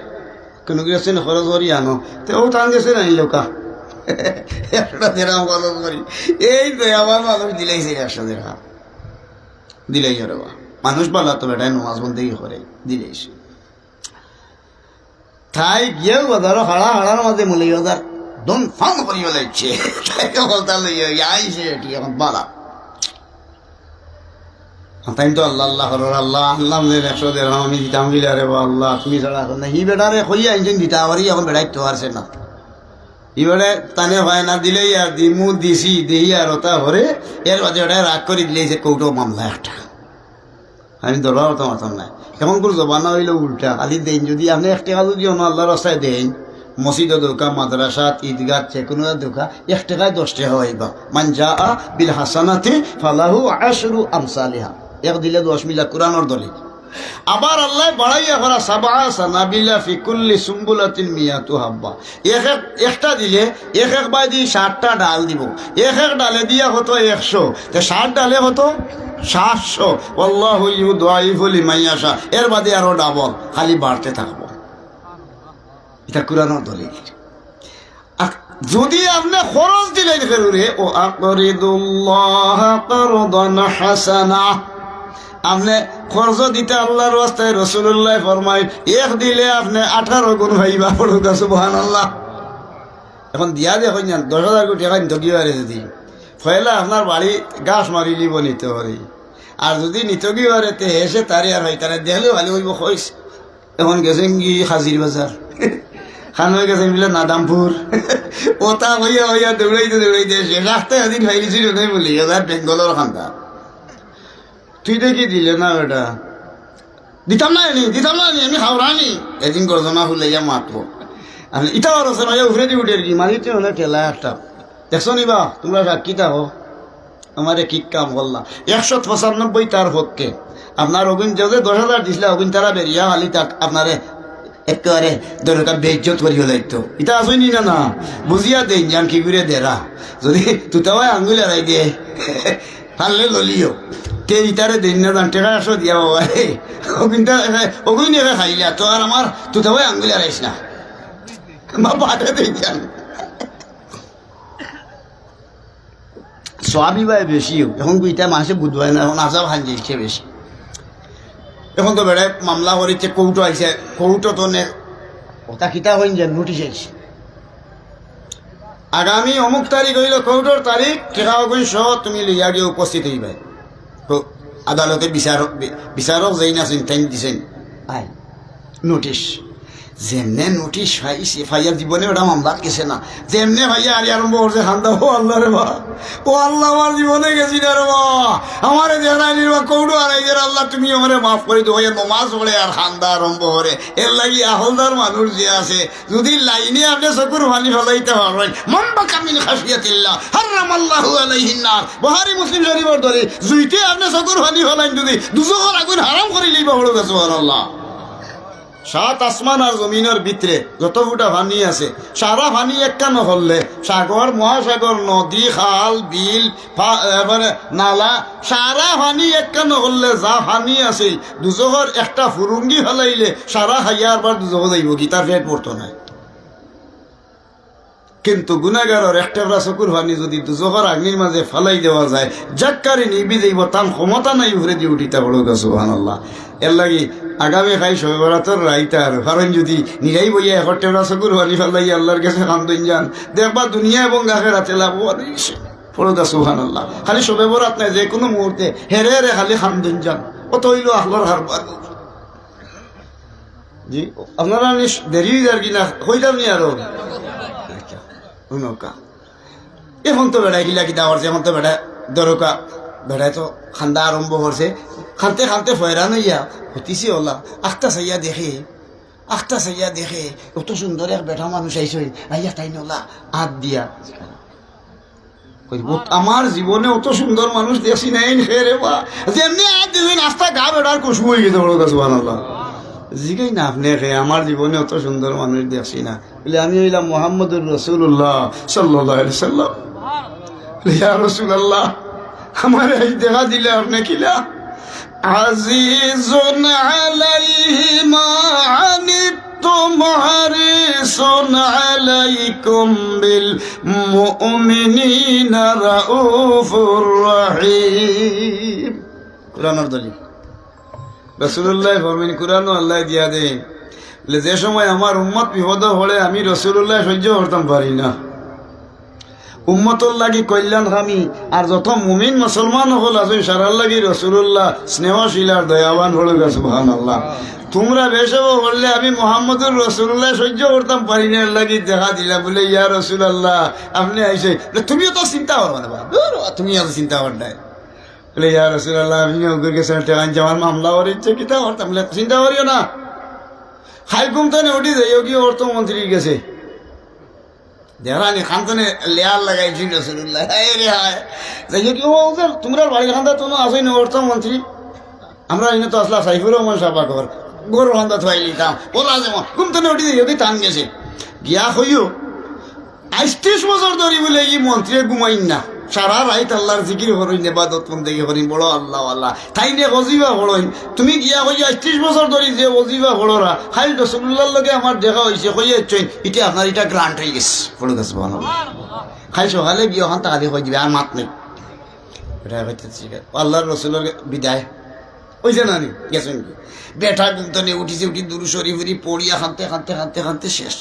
কোনো গেছেন খরচ করি আনো তো ও টান গেছে না লোকা 100 দেড় খরচ করি এই তো আমার মানুষ দিলাইছে 100 দেড় দিলাই রে বা মানুষ বলা তো বেটায় নমাজ বন্দেই করে দিলেইছে তাই গিয়েও ধরো হাড়ার মাঝে মূল্য ওদের দন ফান করিয়ে লাগছে তাই বলতে আইসে এটি এখন বালা তাই তো আল্লাহ আল্লাহ আল্লাহ আল্লাহ 100 দেড় আমি দিতাম গিলে আরে বা আল্লাহ তুমি ছাড়া এখন না হি বেটারে কইয়া আনছেন দিতা আবারই এখন বেড়াইতে পারছে না এবারে টানে হয় না দিলেই আর দিমু দিছি দেই আর ওটা হরে এর বাদে ওটা রাগ করে দিলেই কৌটো মামলা একটা আমি ধরাও তো মাতাম নাই এখন করে জবানা হইলে উল্টা খালি দেন যদি আপনি 1 টাকা যদি অন্য আল্লাহ রাস্তায় দেন মসজিদে দোকা মাদ্রাসাত ঈদগাহ যে কোনো দোকা 1 টাকায় 10 টাকা হইবা মান জা বিল হাসানাতি ফালাহু 10 আমসালিহা এক দিলে 10 মিলা কোরআনের দলিল আবার আল্লাহ বাড়াইয়া করা 7 সানাবিলা ফি কুল্লি সুম্বুলাতিন মিয়াতু হাব্বা একটা দিলে এক বাই দিয়ে 60টা ডাল দিব এক ডালে দিয়া হতো 100 তে 60 ডালে হতো 700 আল্লাহু ইউদাইফু লিমান ইয়াশা এর বাদে আরো ডাবল খালি বাড়তে থাকবো এটা কোরআনের দলিল যদি আপনি খরচ দিলেন ফেরুরে ও আকরিদুল্লাহ কারদান হাসানা আপনি খরচ দিতে আল্লাহর রাস্তায় রাসূলুল্লাহ ফরমায় এক দিলে আপনি 18 গুণ হইবা পড়ুকা সুবহানাল্লাহ এখন দিয়া দেখুন 10,000 কোটি টাকা নিতে গিয়ে যদি ফয়লা আপনার বাড়ি গাছ মারি লিব নিতে পারি আর যদি নিতে গিয়ে তে হেসে তারে আর হয় তারা দেখলে ভালো হইব কইস এখন গেছেন কি হাজির বাজার খান হয়ে গেছেন বলে নাদামপুর ওটা হইয়া হইয়া দৌড়াইতে রাস্তায় এদিন ভাইলিছিল নাই বলি এবার বেঙ্গলের খান্দা তুই দেখি দিলে না বেটা দিতাম না আমি খাওয়ানি এদিন গর্জনা হুলাইয়া মাতবো আপনি ইটা আর আছে নয় উফরে দিয়ে উঠে কি মারিতে হলে ঠেলা একটা দেখছো নিবা তোমরা সাক্ষী থাকো আমারে কি কাম করলা 195 তার পক্ষে আপনার অগুন যে 10,000 দিছিল অগুন তারা বেরিয়া খালি তাক আপনারে একেবারে দরকার বেইজ্জত করিও লাগতো এটা আসইনি না বুঝিয়া দেন জান কি করে দেরা যদি তুতাওয়াই আঙ্গুল এড়াই দিয়ে ফানলে ললিও তে ইটারে দেন না জান টাকা 100 দিয়া বাবা অগুন এরা খাইলা তো আর আমার তুতাওয়াই আঙ্গুল এড়াইস না মা পাঠে দেন জান সবই ভাই বেশি এখন এটা মানুষে বুঝবাই না এখন আশা ভান যাইছে বেশি এখন তো বেড়ায় মামলা করেছে কৌটো আইছে কৌটো তো ওটা কিতা হইন যে নোটিশ আইছে আগামী অমুক তারিখ হইল কৌটোর তারিখ টেকাগুন সহ তুমি লইয়া গিয়ে উপস্থিত হইবে তো আদালতে বিচারক যেই না টাইম দিছেন আই নোটিশ যেমনে নোটিশ পাইছে ফাইয়ার জীবনে ওটা মামলাত গেছে না যেমনে ভাইয়া আরে আরম্ভ করছে খান্দা ও আল্লাহ রে বা ও আল্লাহ আমার জীবনে গেছি না রে বা আমারে দেখাই নিবা কৌটো আর এই আল্লাহ তুমি আমারে মাফ করে দেবো নমাজ পড়ে আর খান্দা আরম্ভ করে এর লাগি আহলদার মানুষ যে আছে যদি লাইনে আপনি চকুর পানি ফেলাইতে পারবেন মম্বা কামিন খাসিয়াতিল্লাহ হারামাল্লাহু আলাইহিন নার বুখারী মুসলিম শরীফের দলিল জুইতে আপনি চকুর পানি ফেলাইন যদি দুজকের আগুন হারাম করে লইবা বড় সুবহানাল্লাহ 7 আসমান আর জমিনের ভিতরে যত ফুটা পানি আছে সারা পানি একখান হলে সাগর মহাসাগর নদী খাল বিল নালা সারা পানি একখান হলে যা পানি আছে দুজকের একটা ফুরুঙ্গি ফেলাইলে সারা খাইয়ার পর দুজক যাইব কি তার পেট পড়তো না কিন্তু গুনাহগারের একটা চকুর পানি যদি দুজকের আগ্নির মাঝে ফেলাই দেওয়া যায় জাক্কারি নিবি যাইব তার ক্ষমতা নাই উভরে দিয়ে উঠিতা বড় সুবহানাল্লাহ এর লাগি আগামী খাই শবে বরাতর রাইতার কারণ যদি নিরাই বইয়া একটা চকুর পানি ফেলাই আল্লাহর কাছে কান্দন যান দেখবা দুনিয়া এবং আখিরাতে লাভ হইছে পড়োগা সুবহানাল্লাহ। খালি সবে বরাত নাই, যে কোনো মুহূর্তে হেরে হেরে খালি খামদুন যান, কত হইল আহলার হারবার। জি আপনারা দেরি হয়ে যার কিনা হয়ে যাবনি আরো নৌকা। এখন তো বেড়াই গিলা কিনা করছে, এখন তো বেড়া দরকা বেড়ায় তো খান্দা আরম্ভ করছে। খানতে খানতে ফয়রান হইয়া হতিছি ওলা আখটা চাইয়া দেখে কত সুন্দর এক বেটা মানুষ আইসই আইয়া তাই নলা হাত দিয়া আমার জীবনে অত সুন্দর মানুষ দেখছি নাই রে বা যেমনি আর দিবেন আস্তা গা বেড়ার খুশবু হয়ে গেছে বড় কাছে বানাল্লাহ জিগাই না আপনি আমার জীবনে অত সুন্দর মানুষ দেখছি না বলে আমি হইলাম মুহাম্মদুর রাসূলুল্লাহ সাল্লাল্লাহু আলাইহি সাল্লাম। ইয়া রাসূলুল্লাহ আমার এই দেখা দিলে আপনি কিলা আজিজুন আলাইহি মা আনিতুম হারিসুন আলাইকুম বিল মুমিনিনা রাউফুর রহিম। কুরআনের দলিল রাসূলুল্লাহ ফরমান, কুরআনও আল্লাহ দিয়া দেন বলে যে সময় আমার উম্মত বিপদ হলে আমি রাসূলুল্লাহ সহ্য করতাম পারি না। উম্মতর লাগি কল্যাণকামী আর যত মুমিন মুসলমান হল আছে সারার লাগি রাসূলুল্লাহ স্নেহশীল আর দয়াবান হল। সুবহানাল্লাহ। তোমরা বেশব বললে আমি মুহাম্মদুর রাসূলুল্লাহ সহ্য করতাম পারি না, লাগি দেখা দিলা বলে ইয়া রাসূলুল্লাহ আপনি আইসে তুমিও তো চিন্তা করবা না, তুমি এত চিন্তা কর নাই বলে ইয়া রাসূলুল্লাহ আমি ওকে গেছে আমার মামলা ওর ইচ্ছে কিতা করতাম বলে চিন্তা করিও না, খাই ঘুমতানে উঠি যাইও কি অর্থমন্ত্রী গেছে দেখানি খানতনে লেয়ার লাগাইছি রাসূলুল্লাহ রে হায় যাইও কি তোমরা বাড়ি খান্দা তো আসই না অর্থমন্ত্রী, আমরা এনে তো আসলা সাইফুর রহমান সাবা ঘর গরু খান্দা থাই লিতাম ওলা যেমন ঘুমতনে উঠি যাইও কি টান গেছে গিয়া হইও ৩৮ বছর ধরি বলে এই মন্ত্রী ঘুমাইন না, সারা রাইত আল্লাহর জিকির হরিন ইবাদত বন্দেগি হরিন বড় আল্লাহ আল্লাহ তাই নে ওজিফা হড়ইন। তুমি গিয়া কইয়া ৩৮ বছর ধরি যে ওজিফা হড়রা খাই রাসূলুল্লাহর লগে আমার দেখা হইছে কইয়া চইন এটা আপনার এটা গ্রান্ট হয়ে গেছে পড়ে গেছে সুবহানাল্লাহ। খাই সকালে গিয়ে ওখান তাকালি কই দিবে আর মাত নেই এটা হইতেছি আল্লাহর রাসূলের বিদায় ওই যে নানি গেছেন বেটা গুমতনে উঠিছে, উঠি দুরূদ শরীফ পড়িয়া খানতে শেষ।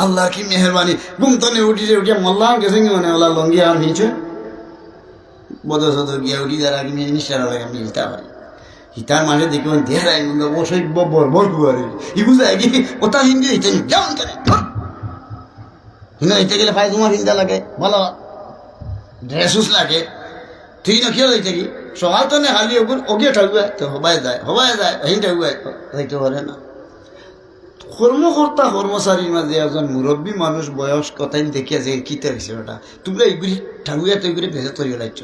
আল্লাহ কি মেহরবানি গুমতনে উঠিছে উঠিয়া মোল্লাহ গেছেন মানে ওলা লঙ্গি আর নিচে বদর গিয়া উঠি যারা কি নিশ্চার লাগে আমি হিতা পারি হিতার মাঝে দেখবেন দেখাই অসভ্য বর্বর কুয়ারে ই বুঝায় কি ওটা হিন্দি হিতে যেমন হিন্দা হিতে গেলে ভাই তোমার হিন্দা লাগে ভালো ড্রেসুস লাগে ঠিক না খেয়ে যাইতে কি সকাল তো নেই খালি ওগিয়ে ঠাকুয়া তো হবাই যায় হিন্দা যাইতে পারে না। কর্মকর্তা কর্মচারীর মাঝে একজন মুরব্বী মানুষ বয়স কথাই দেখিয়া যে কিতে হয়েছে ওটা তোমরা এইগুলি ঠাকুয়া তো এইগুলি ভেজে তৈরি লাগছ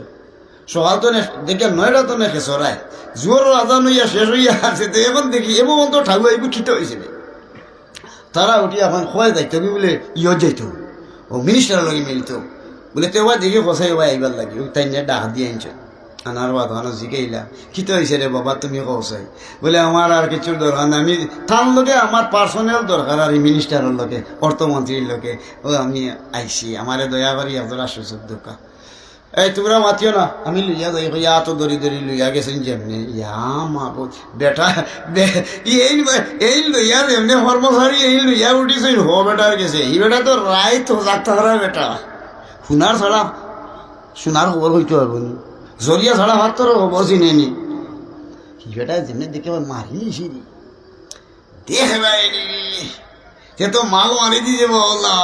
সকাল তো দেখিয়া 9টা তো নেখে চড়ায় জোর আজান হইয়া শেষ হইয়া আছে তো এখন দেখি এমন তো ঠাকুয়া এইগুলো খিতে হয়েছিল তারা উঠি এখন খোয়াই যাইত বলে ইয়ত যাইত ও মিনিস্টারের লগে মিলত বলে তো দেখি কষাই আইবার লাগে তাই নিয়ে ডাক দিয়ে আনছ আনার বাদ হানো জিগাইলা কিতে হয়েছে রে বাবা তুমি কৌসাই বলে আমার আর কিছুর দরকার না, আমি তার লগে আমার পার্সোনাল দরকার আর মিনিস্টারের লগে অর্থমন্ত্রীর লগে ও আমি আইসি আমারে দয়া করি আপনারা সুযোগ দোকা এই তোমরা মাতিও না আমি লইয়া যাই ইয়া তো দরি লইয়া গেছেন যেমনি ইয়া মা বেটা এই লইয়া যেমনি কর্মচারী এই লইয়া উঠিছে হ বেটার গেছে এই বেটা তো রায় তো যাত্রা বেটা শুনার ছাড়া শোনার খবর হইতে পারবো নি জরিয়া ছাড়া ভাত তোর খবর চিনেনি বেটা যেমনি দেখে মারি সিরি দেখে সে তো মাল মারি দিয়ে বললা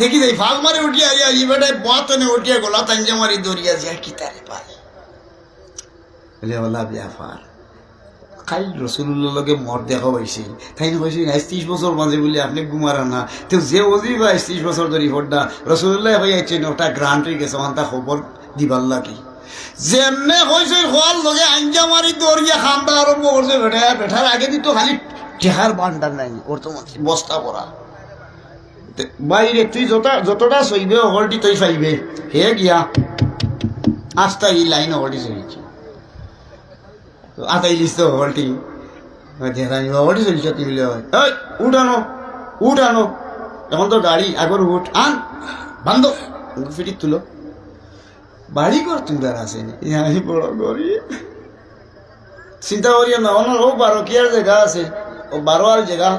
দেখি যাই ফাল মারি উঠিয়া ই বেটায় বাতনে উঠিয়া গোলা তাঞ্জা মারি দৌড়িয়া যায় কি তারে পাই বলে ওলা ব্যাপার খাই রাসূলুল্লাহর লগে মর দেখা হয়েছে তাই না কইছে ৩০ বছর মাঝে বলে আপনি ঘুমারা না তো যে ওজিবা ৩০ বছর ধরে হড্ডা রাসূলুল্লাহ হইয়াছে ওটা গ্রান্ট হয়ে গেছে আমার তা খবর দিবার লাগে যেমনে হয়েছে হল লগে আঞ্জা মারি দৌড়িয়া খান্দা আরম্ভ করছে বেটার আগে দিত খালি চেহার বান্ডার নাই ওর তো বস্তা পড়া বাইরে তুই যতটা সইবে হলটি তুই পাইবে হে গিয়া আস্তা এই লাইন হলটি চলেছে আতাই লিস তো হলটি হলটি চলেছে তুমি উঠানো এখন তো গাড়ি আগর উঠ আন বান্ধ ফিটি তুলো বাড়ি কর তোমরা আসেনি বড় করি চিন্তা করিও না ও 12 কি আর জায়গা আছে ও 12 আর জায়গা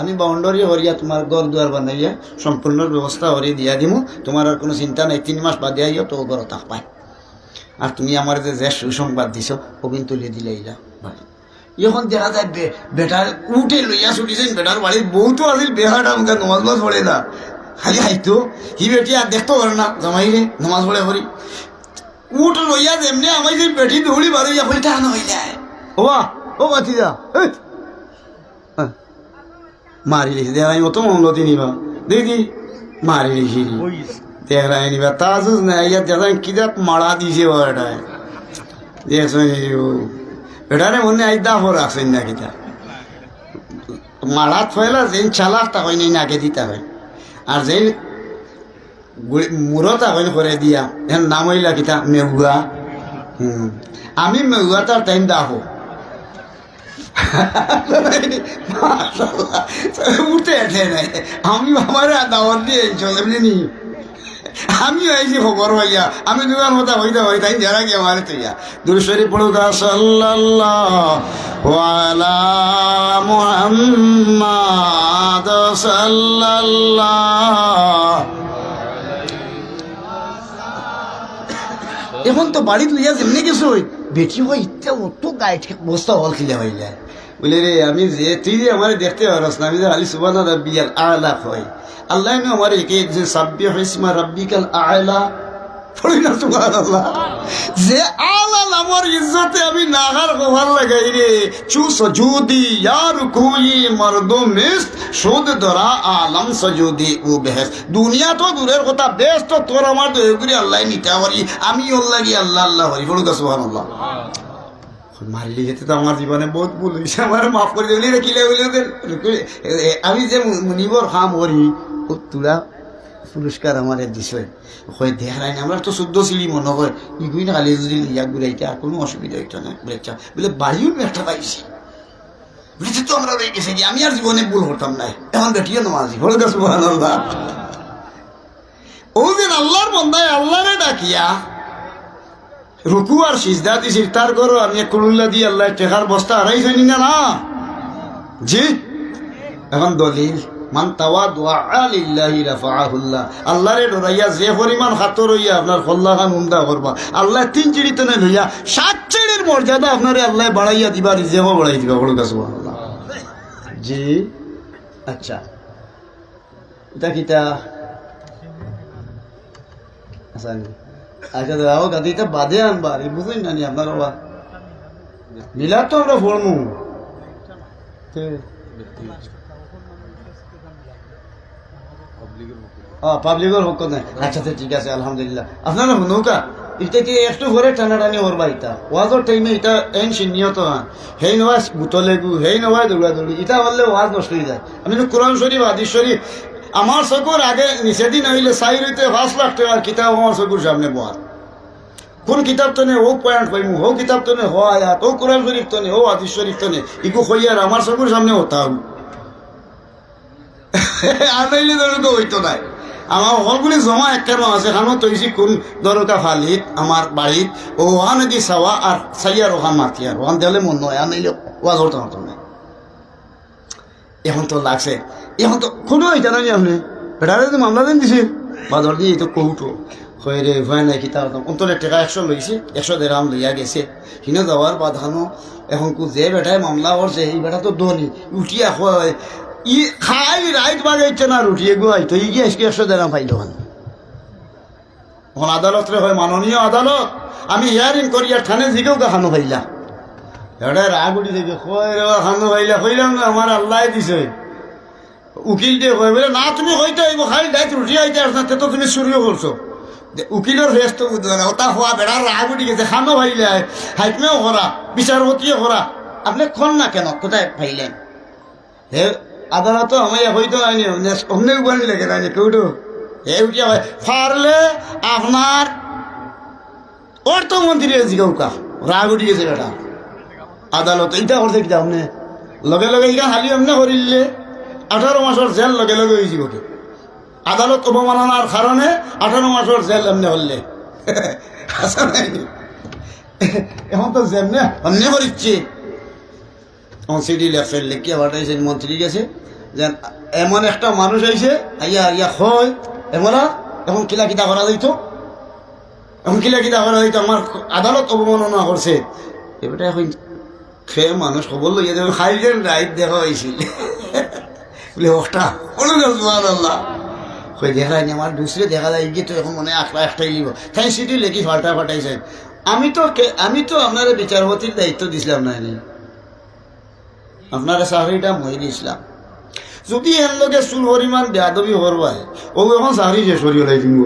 আমি বাউন্ডারি হরিয়া তোমার ঘর দুয়ার বানাইয়া সম্পূর্ণ ব্যবস্থা হরিয়ে দিয়া দিব, তোমার আর কোনো চিন্তা নাই, 3 মাস বাদে আইও তো ঘর থাক পাই। আর তুমি আমার যে সুসংবাদ দিছ কবিন তুলে দিলে ইলা ভাই। এখন দেখা যায় বেটার উঠে লইয়া ছুটিছেন, বেটার বাড়ির বউতো আছিল, বেহাটা আমাকে নমাজ বাজ পড়ে না, খালি হাইতো হি বেটি আর দেখতে পারে না জামাই রে নমাজ পড়ে করি উঠ লইয়া যেমনি আমাই যে বেটি দৌড়ি বাড়িয়া কইটা আনা হয়ে যায়। ও বা ও বাতি যা মারি লিখি দেখ আমি অত মঙ্গলতি নিবা দিদি মারি লিখি দেখ নিবা তাজ নাই ইয়াত দেখা কিতা মারা দিছে ওটায় দেখছ এটারে মনে আইদা হো রাখছেন না কিতা মারাত ফেলা যেন চালাক তা হয় নাই নাকে দিতে হয়, আর যেন মুরতা হয় করে দিয়া এখন নাম হইলা কিতা মেহুয়া। আমি মেহুয়া তার টাইম দাহো উঠে এঠে নাই, আমি আমার দাওয়াত দিয়ে চলে নি আমি আইছি খবর হইয়া আমি দুবার মতো হইতে হই তাই যারা গিয়ে আমার তুইয়া দুরশরী পড়ুকা সাল্লাল্লাহু আলা মুহাম্মাদ সাল্লাল্লাহু। এখন তো বাড়িতে লইয়া যেমনি কিছু বেটি হয় ইত্যা অত গায়ে ঠিক বস্তা হল খিলে হয়ে যায় বলে রে আমি যে তুই যে আমার দেখতে পারস না, আমি যে আলি সুবহান রাব্বিয়াল আলা হয় আল্লাহ আমার একে যে সাব্বিহ ইসমা রাব্বিকাল আলা পড়ি না সুবহানাল্লাহ, যে আলা নামের ইজ্জতে আমি নাহার গোহার লাগাই রে চু সজুদি ইয়ার কোই মর্দো মিস্ত সুদ ধরা আলম সজুদি ও বেহেস। দুনিয়া তো দূরের কথা, বেশ তো তোর আমার দয়া করে আল্লাহ নিতে পারি, আমি আল্লাহ গিয়ে আল্লাহ আল্লাহ হরি পড়ুকা সুবহানাল্লাহ। মারলি যেতে তো আমার জীবনে বহুত ভুল হয়েছে, আমার মাফ করে দিলি রে কিলে বলি আমি যে মুনিবর খাম হরি তুলা পুরস্কার আমার দিছে হয় দেখাই না, আমরা তো 14 সিঁড়ি মনে হয় ইগুই না খালি যদি ইয়া ঘুরাইতে আর কোনো অসুবিধা হইতো না বলেছা বলে বাড়িও একটা পাইছি বলেছে তো আমরা রয়ে গেছি, আমি আর জীবনে ভুল করতাম না, এখন বেটিও নামাজি বলে গেছে সুবহানাল্লাহ। ও দিন আল্লাহর বন্দায় আল্লাহরে ডাকিয়া রুকু আর সিজদা দিছি তার করো আমি কুলুল্লা দিয়ে আল্লাহ টেকার বস্তা হারাইছি না না জি। এখন দলিল মান তাওয়াদুআ লিল্লাহি রাফাআহুল্লাহ, আল্লাহরে ডরাইয়া যে পরিমাণ হাতর হইয়া আপনার কল্লাখান উমদা করবা আল্লাহ 3 চিড়িতে না লইয়া 7 চিড়ির মর্যাদা আপনারে আল্লাহ বাড়াইয়া দিবা, রিজেও বাড়াই দিবা বড় সুবহানাল্লাহ জি। আচ্ছা এটা কিটা আচ্ছা আচ্ছা দাও গাদিটা বাদে আনবা বুঝলেন না আপনার বাবা মিলাদ তো আমরা পড়মু পাবলিকের পক্ষ নাই। আচ্ছা ঠিক আছে আলহামদুলিল্লাহ। আপনারা নৌকা এটা কি একটু ঘরে টানাটানি ওর বাড়িটা ওয়াজর টাইমে এটা এন নিয়ত হেই নয় বুতলে গু হেই নয় দৌড়া দৌড়ি এটা বললে ওয়াজ নষ্ট হয়ে যায়। আমি কোরআন শরীফ হাদিস শরীফ আমার চকুর আগে নিষেদিন হইলে 4 হইতে 5 লাখ টাকার কিতাব আমার চকুর সামনে বহার, কোন কিতাব তো নেই ও পয়েন্ট পাইমু, ও কিতাব তো নেই ও আয়াত, ও কোরআন শরীফ তো নেই ও হাদিস শরীফ তো নেই, ইগু হইয়ার আমার চকুর সামনে হতা আর নাইলে দরকার হইতো নাই। আমার সকলগুলি জমা একটা আছে খানো তৈছি কোন দরকা ফালিত আমার বাড়িত ও ওখানে দি চাওয়া আর চাইয়ার ওখান মাতি আর ওখান দিলে মন নয় আর নাইলে ওয়াজ হতো হতো না। এখন তো লাগছে এখন তো কোনো হইতা নাই আপনি বেটারে তো মামলা দেন দিছে বাদর দিয়ে তো কৌটো হয়ে রে ভয় নাই কিতা অন্তরে টাকা 100 লইছে 100 দেড়াম লইয়া গেছে কিনে যাওয়ার বাধানো। এখন যে বেটায় মামলা করছে এই বেটা তো ধনী উঠিয়া হয় ই খাই রাইট বাজাইছে না রুটিয়ে গুয়াই তো ই গিয়ে 100 দেড়াম পাইল। এখন আদালত রে হয় মাননীয় আদালত আমি হিয়ারিং করিয়া থানে জিগেও খানো পাইলা এটা রাগ উঠি দেখে কয় রে খানো পাইলা কইলাম না আমার আল্লাহ দিছে উকিল দিয়ে কয় বলে না তুমি হইতে আইব খালি ডাইট রুটি আইতে আস না তো তুমি চুরিও করছো। উকিলের ফেস তো বুঝবে না ওটা হওয়া বেড়ার রাগ উঠি গেছে খানো পাইলে হাইকমেও করা বিচারপতিও করা আপনি খন না কেন কোথায় পাইলেন হে আদালত আমি হইতো আইনি অন্য উপানি লেগে না কেউটো হে উঠিয়া হয় ফারলে আপনার অর্থমন্ত্রী জিগাউকা রাগ উঠি গেছে বেটা আদালত এইটা করছে কি আপনি লগে লগে এইটা হালি এমনি করিলে 18 মাসের জেল লগে লগে হয়েছি ওকে আদালত অবমাননার কারণে 18 মাসের জেল এমনি হলে এখন তো যেমনে এমনি করিচ্ছে সিডি লেখছে লিখিয়া পাঠাইছেন মন্ত্রী গেছে যে এমন একটা মানুষ আইছে আইয়া ইয়া হয় এমরা এখন কিলা কিতা করা যাইত, এখন কিলা কিতা করা যাইত, আমার আদালত অবমাননা করছে। এবারে এখন সে মানুষ খবর লইয়া যখন খাইলেন রাইট দেখা হয়েছিল বলে ওটা আল্লাহ কই দেখায় নি আমার দুসরে দেখা যায় গিয়ে তো এখন মনে আখড়া একটাই লিব তাই সিটি লেখি ফাটাইছে। আমি তো আপনারা বিচারপতির দায়িত্ব দিছিলাম না, আপনারা চাকরিটা মই দিছিলাম। যদি এর লোকে চুল পরিমাণ বেয়াদবি করবায় ও এখন চাকরি শেষ করি ওলাই দিব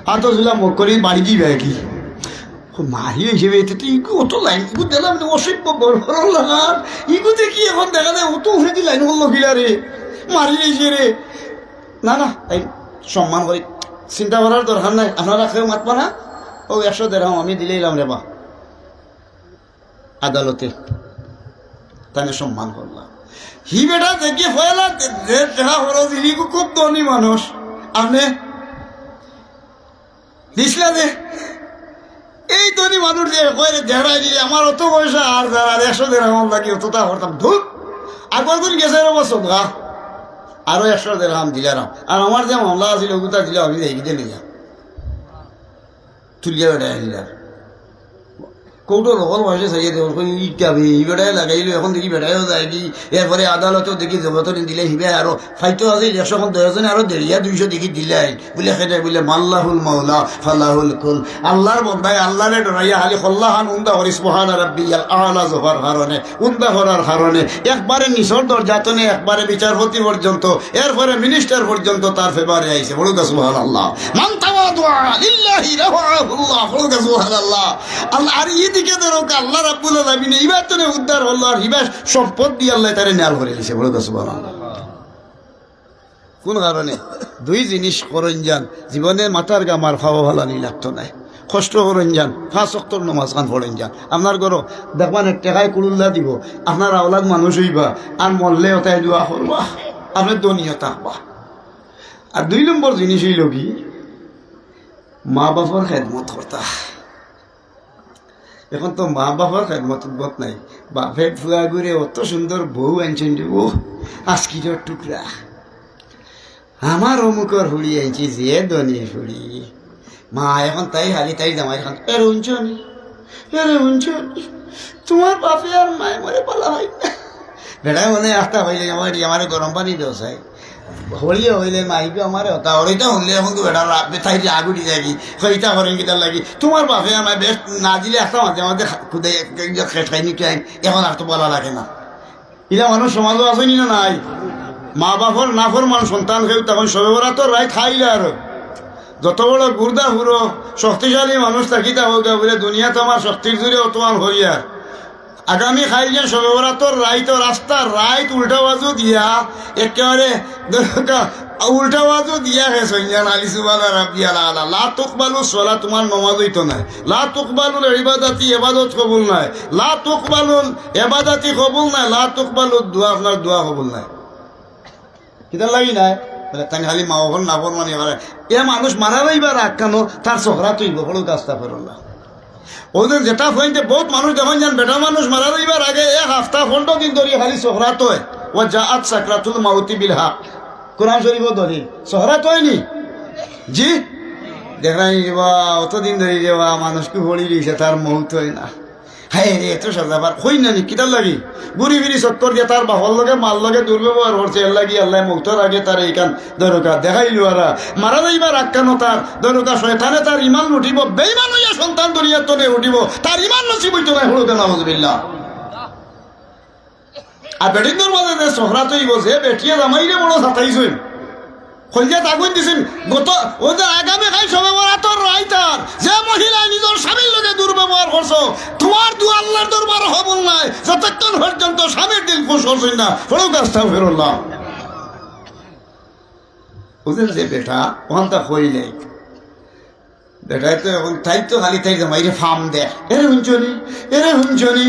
আর তো ছিলাম মোক করে বাড়ি দিবে কি মারি হিসেবে অত লাইন ইগু দিলাম অসভ্য বড় লাগার ইগুতে কি এখন দেখা যায় অত উঠে দি লাইন হল কিলা রে মারি এসে রে। না না এই সম্মান করি, চিন্তা করার দরকার নাই। আপনারা কেউ মাতবা না, ও 100 দেড়হাম আমি দিলেইলাম রে বা আদালতে, তাই সম্মান করলাম। হি বেটা দেখি ফয়লা দেখা খরচ হিগু খুব ধনী মানুষ, আপনি দিসলা যে এই ধনী মানুষ যে কয়ে দেখাই দিলে আমার অত পয়সা আর যারা 100 দেড়হাম লাগি অতটা করতাম ধুর আগর দিন গেছে রে বছর গা আরো 100 দেড়হাম দিলাম। আর আমার যে মামলা আছিল ওগুতা দিলে আমি দেখি দিয়ে নিলাম তুলিয়া বেটাই নিলাম কৌটো রকল বয়সে চাইয়ে দেব ইটাবে ই বেটাই লাগাইলো এখন দেখি বেটাইও যায়নি। এরপরে আদালতেও দেখি জগতনে দিলে হিবে আরো ফাইতো আছে 100 10জনে আরো 150 200 দেখি দিলাই বলে সেটাই বলে মাল্লাহুল মাওলা ফালাহুল কুল। আল্লাহর বন্ধায় আল্লাহরে ডরাইয়া খালি খল্লাহান উন্দা হরি সুবহানা রাব্বিয়াল আলা জোহর কারণে উন্দা করার কারণে একবারে নিচর দরজাতনে একবারে বিচারপতি পর্যন্ত এরপরে মিনিস্টার পর্যন্ত তার ফেভারে আইছে। বলুক সুবহানাল্লাহ। মান তাওয়াদুআ লিল্লাহি রাফাহুল্লাহ। বলুক সুবহানাল্লাহ। আল্লাহ আর দিকে ধরো আল্লাহ রাব্বুল আলামিন এইবার তো উদ্ধার হলো আর হিবাস সম্পদ দিয়ে আল্লাহ তারে নেয়াল করে দিয়েছে। বলো সুবহানাল্লাহ। কোন কারণে দুই জিনিস করেন যান জীবনে মাথার গামার খাওয়া ভালো নি লাগতো নাই, কষ্ট করেন যান 5 ওয়াক্ত নামাজ খান পড়েন যান। আপনার ঘর দেখবেন টেকায় কুলুল্লা দিব, আপনার আওলাদ মানুষ হইবা আর মরলে ওটাই দোয়া করবা, আপনার দনিয়তা হবা। আর 2 নম্বর জিনিস হইল কি মা বাবার খেদমত করতা। এখন তো মা বাবার খেদমত নাই, বাপের ফুয়া ঘুরে অত সুন্দর বউ আনছেন দিব আজকির টুকরা, আমার অমুকর হুড়ি আনছি যে দনি হুড়ি মা এখন তাই হালি তাই জামাই খান এর উঞ্চনি তোমার বাপে আর মায় মরে পালা হয় না বেড়ায় মনে আস্তা হইলে আমার গরম পানি দেওয়া চাই হলিয়ে হইলে মাইবে আমার হতা হরিটা হলে এখন তো বেটা রাখবে তাই আগুটি যাবি হইতা হরেন কিতার লাগি তোমার বাপে আমার বেশ না দিলে একটা মাঝে মাঝে খুদে খেট খাইনি খাই এখন আর তো বলা লাগে না। এটা মানুষ সমাজও আসেনি না নাই, মা বাপর নাফর মান সন্তান খেয়ে তখন সবে ওরা তো রায় খাইলে আর যত বড় গুর্দা হুড়ো শক্তিশালী মানুষ থাকি তা হোক বলে দুনিয়া তো আমার শক্তির জুড়ে অতমান হইয়ার আগামী খাইলেন সবে ওরা তোর রাইত রাস্তা রাইত উল্টা বাজু দিয়া একেবারে উল্টা বাজু দিয়া হে সঞ্জান আলী সুবালা রাব্বিয়াল আলা লা তুকবালু সলা তোমার নমাজ হইতো নাই, লা তুকবালুল ইবাদাতি ইবাদত কবুল নাই, লা তুকবালুল ইবাদাতি কবুল নাই, লা তুকবালুদ দোয়া আপনার দোয়া কবুল নাই। কিতা লাগি নাই বলে তাই খালি মা বাবার নাফর মানে করে এ মানুষ মারা যাইবার রাগ কেন তার চোখরা তুই বড় কাজটা ফেরল্লা ওদের যেটা হইতে বহুত মানুষ যখন যান বেটা মানুষ মারা যাইবার আগে 1 হপ্তাহ 15 দিন ধরে খালি সোহরাত হয় ও জাআত সাকরাতুল মাউতি বিল হক কোরআন শরীফ ধরি সোহরাত হয়নি জি দেখাই যাবা অতদিন ধরে যাবা মানুষকে হলি দিয়েছে তার মৌত হয় না। হ্যাঁ রে এত সাজাবার হই না নি কিতার লাগি ঘুরি ফিরি চক্কর দিয়ে তার বাপর লগে মার লগে দুর্ব্যবহার করছে এর লাগি আল্লাহ মুক্তর আগে তার এইখান দরকার দেখাইল আর মারা যাইবার আখ্যানো তার দরকার শয়তানে তার ইমান উঠিব বেইমান হইয়া সন্তান দুনিয়ার তনে উঠিব তার ইমান নসিব হইতো না হলো কেন নাউযুবিল্লাহ। আর বেটিন্দর মাঝে সোহরা তৈব যে বেটিয়ে জামাইরে বড় সাতাইছেন খলজাত আগুন দিছেন গত ওদের আগামী খাই সবে বড় তোর রাইতার যে মহিলা নিজের স্বামীর লগে দুর্ব্যবহার করছো তোমার দু আল্লাহর দরবার হবল নাই যতক্ষণ পর্যন্ত স্বামীর দিল খুশ হচ্ছেন না বড় কাজটা ফেরল্লাহ। ওদের যে বেটা ওখানটা হইলে বেটাই তো এখন তাই তো খালি তাই জামাইরে ফার্ম দেয় এরে হুঞ্চনি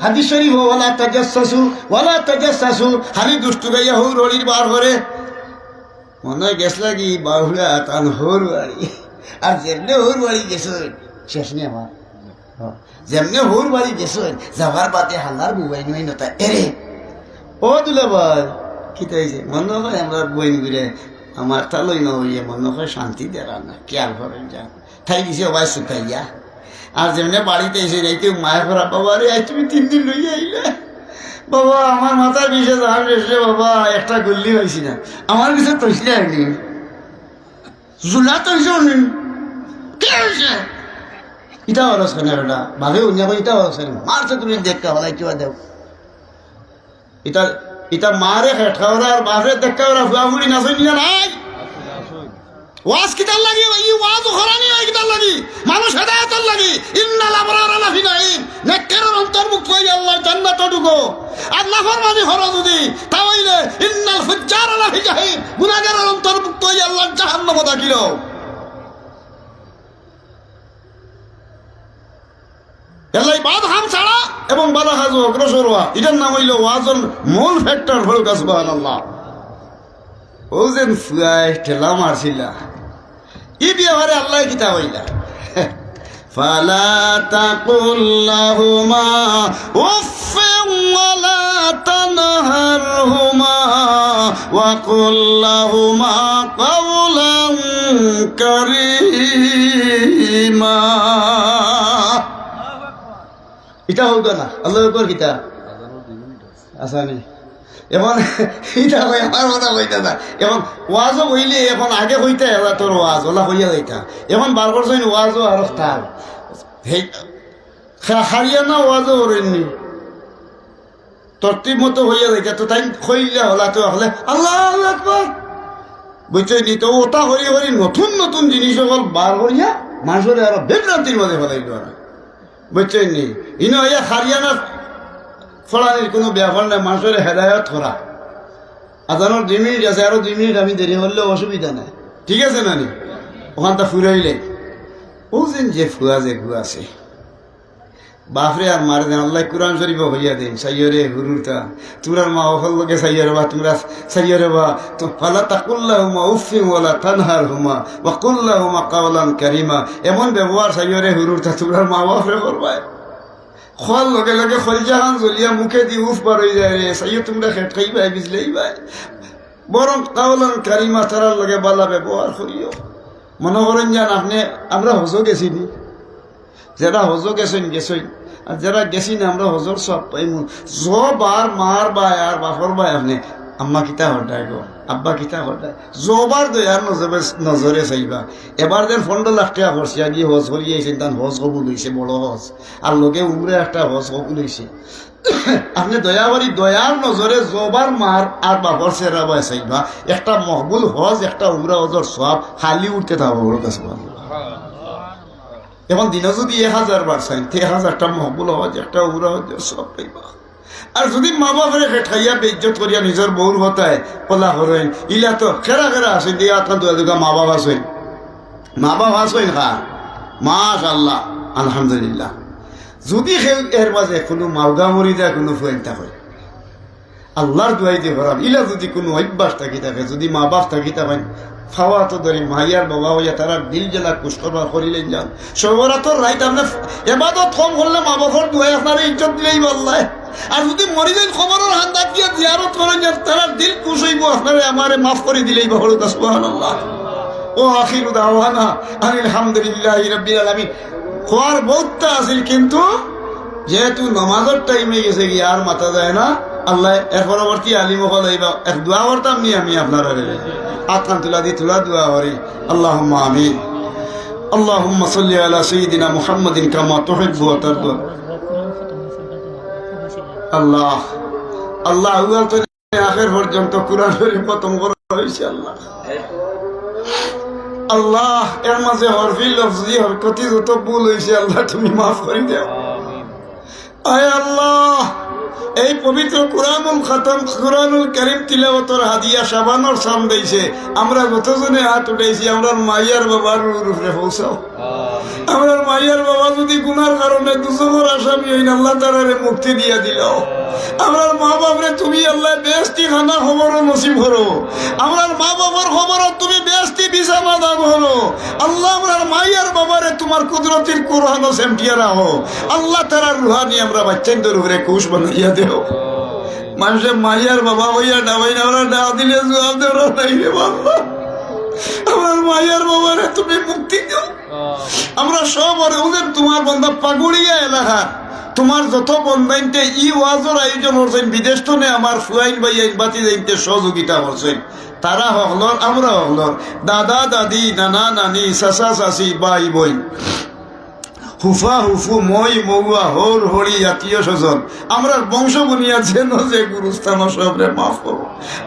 হাদিস শরীফ ওয়ালা তাজাসসু খালি দুষ্টু গাইয়া হৌ রড়ির বার করে মনে গেছ লাগি বাহুলা তান হোর বাড়ি আর যেমনি হোর বাড়ি গেছ শেষ নেই আমার যেমনি হোর বাড়ি গেছ যাবার বাদে হাল্লার বুবাই নই নতা এরে ও দুলে ভাই কি হয়েছে মনে হয় আমরা বইন ঘুরে আমার তালই নইয়ে মনে হয় শান্তি দেওয়া না খেয়াল করেন যান তাই দিছে ওবাই শুকাইয়া আর যেমনি বাড়িতে এসে রেখে মায়ের ঘরা বাবা রে তুমি 3 দিন লইয়া আইলে বাবা আমার মাথার বিষে জাহান এসে বাবা একটা গুল্লি হয়েছি না আমার বিষয়ে তৈরি হয়নি জুলা তৈরি হয়নি কে হয়েছে ইটা হরস কেন এটা ভাবে উন্নয় করে ইটা হরস কেন মারছে তুমি দেখা হলাই কিবা দেও এটা এটা মারে খেটকা ওরা আর বাপরে দেখা ওরা ফুয়া ফুড়ি নাচই নিয়ে নাই ওয়াজ কিতার লাগি ই ওয়াজ হরানি হয় কিতার লাগি মানুষ হেদায়েতের লাগি ইন্নাল আবরারা লাফি নাঈম নেককারের অন্তর্ভুক্ত হই আল্লাহর জান্নাত ঢুকো আর নাফরমানি হলো যদি তাহলে ইন্নাল ফুজ্জারা লাফি জাহিম গুনাহগারের অন্তর্ভুক্ত হই আল্লাহর জাহান্নাম দাখিল এলাই বাদ হাম ছাড়া এবং বালা হাজু অগ্রসর হওয়া এটার নাম হইল ওয়াজন মূল ফ্যাক্টর হল সুবহানাল্লাহ ও যেন ফুয়াই ঠেলা মারছিলা ই বিয়ারে আল্লাহ কিতা হইলা ফালা তাকুল্লাহুমা উফফিন ওয়ালা তানহারহুমা ওয়া কুল্লাহুমা কাওলান কারীমা এটা হোক না আল্লাহ কর কিতা আসানি এখন এটা হয় আমার কথা হইতা না এখন ওয়াজও হইলে এখন আগে হইতা এলা তোর ওয়াজ ওলা হইয়া যাইতা এখন বার করছেন ওয়াজও আর তার হারিয়ানা ওয়াজও হরেননি তরতিব মতো হইয়া যাইতা তো তাই হইলা হলা তো হলে আল্লাহ আকবার বুঝছই নি তো ওটা হরি হরি নতুন নতুন জিনিস সকল বার করিয়া মানুষের আরো বিভ্রান্তির মধ্যে ফেলাইল আর বুঝছেন নি ইনো হইয়া হারিয়ানা ফলানির কোনো ব্যাপার নাই মানুষের হেদায়ত করা আজানোর 2 মিনিট আছে আরো 2 মিনিট আমি দেরি হলেও অসুবিধা নাই ঠিক আছে নানি ওখানটা ফুরাইলে ও যে ফুয়া যে গু আছে বাপরে আর মারে দেন আল্লাহ কুরআন শরীফ হইয়া দেন সাইয়রে হুরুটা তোমরা মা হল লগে সাইয়রে বা তোমরা সাইয়রে বা তো ফালা তাকুল্লাহুমা উফফিন ওয়ালা তানহারহুমা ওয়া কুল্লাহুমা কাওলান কারীমা এমন ব্যবহার সাইয়রে হুরুটা তোমরা মা বাপরে করবাই খোয়ার লগে লগে খলজাহান জ্বলিয়া মুখে দি উফ বার হয়ে যায় রে সাইয় তোমরা খেট খাইবাই বিজলেইবাই বরং কাওলান কারীমা তারার লগে বালা ব্যবহার করিও মনে করেন যান আপনি আমরা হজ গেছি নি যারা হজ গেছেন গেছেন আর যারা গেছি না আমরা হজর সব পাইম জবার মার বাই আর বাপর বাই আপনি আম্মা কিতা হটায় গো আব্বা কিতা হটায় জবার দয়ার নজরে চাইবা এবার যেন 15 লাখ টাকা খরচিয়া গিয়ে হজ করিয়েছেন তার হজ কবুল হয়েছে বড় হজ আর লোকে উমরে একটা হজ কবুল হয়েছে আপনি দয়াবারি দয়ার নজরে জবার মার আর বাপর চেরা বাই চাইবা একটা মকবুল হজ একটা উমরা হজর সব খালি উঠতে থাকবো ওর কাছে এখন দিনে যদি 1000 বার চাইন 1000টা মকবুল হজ একটা উমরা হজর সব পাইবা আর যদি মা বাপরে খাইয়া বেজ্জত করিয়া নিজের বউর হতায় পলা হরেন ইলা তো খেরা খেরা আসেন দিয়ে আপনার দুগা মা বাবা আসেন মা বাবা আসেন খা মাশাআল্লাহ আলহামদুলিল্লাহ যদি এর মাঝে কোনো মাওগা মরি যায় কোনো ফুয়েলটা হয় আল্লাহর দুয়াই দিয়ে ভরাম ইলা যদি কোনো অভ্যাস থাকি থাকে যদি মা বাপ থাকি থাকেন খাওয়া তো ধরি মাইয়ার বাবা হইয়া তারা দিল জেলা কুশ করবার করিলেন যান সবরাতর রাইট আপনার এবাদত কম করলে মা বাপর দুয়াই আপনার ইজ্জত দিলেই বললায় আর যদি মরি যান খবরের হান্দাত গিয়া জিয়ারত করেন যান তারা দিল কুশ হইব আপনারে আমারে মাফ করে দিলেই বা হলো সুবহানাল্লাহ ও আখিরু দাওয়ানা আলহামদুলিল্লাহি রাব্বিল আলামিন খোয়ার বহুতটা আছিল কিন্তু যেহেতু নামাজের টাইমে গেছে গিয়ে আর মাথা যায় না আল্লাহ এর পরবর্তী আলিম হল এক দোয়া করতাম নি আমি আপনারা আতকান তুলা দি তুলা দোয়া করি আল্লাহুম্মা আমিন আল্লাহুম্মা সাল্লি আলা সাইয়্যিদিনা মুহাম্মাদিন কামা তুহিব্বু ওয়া তারদা আল্লাহ আল্লাহ আউয়াল তো আখির পর্যন্ত কুরআন শরীফ খতম করা হইছে আল্লাহ আল্লাহ এর মাঝে হরফি লফজি হরকতি যত ভুল হইছে আল্লাহ তুমি মাফ করে দাও আয় আল্লাহ এই পবিত্র কুরআনুল খতম কুরআনুল কারীম তিলাওয়াতের হাদিয়া শাবানোর সাম দেইছে আমরা যতজনে হাত উঠাইছি আমরার মাইয়ার বাবার রূপে পৌঁছাও আমরার মাইয়ার বাবা যদি গুনার কারণে দুজনের আসামি হইন আল্লাহ তাআলারে মুক্তি দিয়া দিল আমরার মা বাপরে তুমি আল্লাহ বেহেশতি খানা খবরও নসিব করো আমরার মা বাবার খবরও তুমি বেহেশতি বিছানা দান করো আল্লাহ আমরার মাইয়ার বাবারে তোমার কুদরতির কুরআনও সেমটিয়া রাখো আল্লাহ তাআলার রুহানি আমরা বাচ্চাদের উপরে কুশ বানাইয়া দেও মানুষে মাইয়ার বাবা হইয়া ডাবাই না ওরা ডাক দিলে জবাব দেওয়া নাই রে বাবা। আমার মাইয়ার বাবারে তুমি মুক্তি দাও। আমরা সব ওদের তোমার বন্ধা পাগুড়িয়া এলাকার তোমার যত বন্ধাইতে ই ওয়াজর আয়োজন করছেন বিদেশ তো নে আমার ফুয়াইন ভাই বাতি যাইতে সহযোগিতা করছেন তারা হকলর আমরা হকলর দাদা দাদি নানা নানি চাচা চাচি বাই বই হুফা হুফু মই মগুয়া হর হরি আত্মীয় স্বজন আমরা বংশ বুনিয়া যেন যে গুরুস্থান সবরে মাফ করো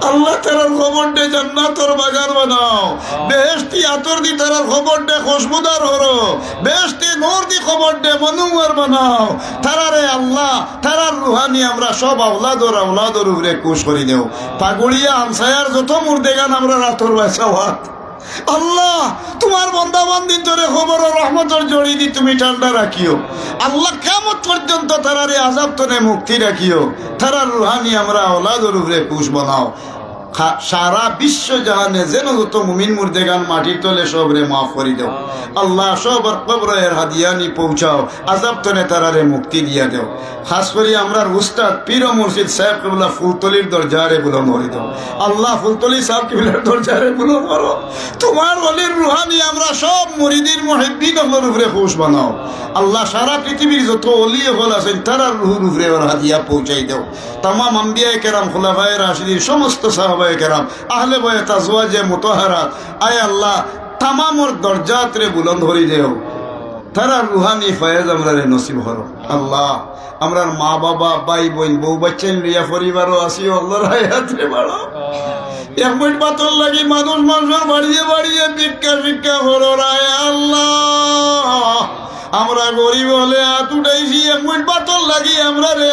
আল্লাহ তারার খবর দে জান্নাতর বাগান বানাও বেহেশতি আতর দি তারার খবর দে খুশবুদার হরো বেহেশতি নূর দি খবর দে মনুয়ার বানাও তারারে আল্লাহ তারার রুহানি আমরা সব আওলাদর উপরে কুশ করি দেও পাগুড়িয়া আমসায়ার যত মুর্দেগান আমরা রাতর বাসাওয়াত আল্লাহ তোমার বন্দাবান্দিন ধরে খবর রহমতর জড়ি দি তুমি ঠান্ডা রাখিও আল্লাহ কিয়ামত পর্যন্ত তারারে আযাব তনে মুক্তি রাখিও তারার রুহানি আমরা আওলাদর উপরে কুশ বানাও সারা বিশ্ব জাহানে যেন যত মুমিন মুর্দেগান মাটির তলে সবরে মাফ করে দাও আল্লাহ সবার কবরের হাদিয়ানি পৌঁছাও আযাব তনে তারারে মুক্তি দিয়া দাও খাস করে আমরা উস্তাদ পীর মুর্শিদ সাহেব কিবলা ফুলতলির দরজারে বুলন্দ করে দাও আল্লাহ ফুলতলি সাহেব কিবলার দরজারে বুলন্দ করো তোমার ওলির রুহানি আমরা সব মুরিদিন মুহিব্বিন আল্লাহর উপরে খুশ বানাও আল্লাহ সারা পৃথিবীর যত ওলি হল আছেন তারার রুহুর উপরে ওর হাদিয়া পৌঁছাই দাও তামাম আম্বিয়ায়ে কেরাম খুলাফায়ে রাশিদিন সমস্ত সাহাবায়ে কেরাম আহলে বায়ত আজওয়াজে মুতাহহারাত আয় আল্লাহ তামামর দরজাত রে বুলন্দ হরি দেও তারার রুহানি ফয়েজ আমরারে নসিব হরো আল্লাহ আমরার মা বাবা ভাই বোন বউ বাচ্চা লিয়া পরিবারও আসিও আল্লাহর হায়াত রে বাড়াও এক মিনিট পাতল লাগি মানুষ মানুষের বাড়িয়ে বাড়িয়ে ভিক্ষা শিক্ষা হরো রায় আল্লাহ আমরা গরিব হলে হাত উঠাইছি এক মিনিট পাতল লাগি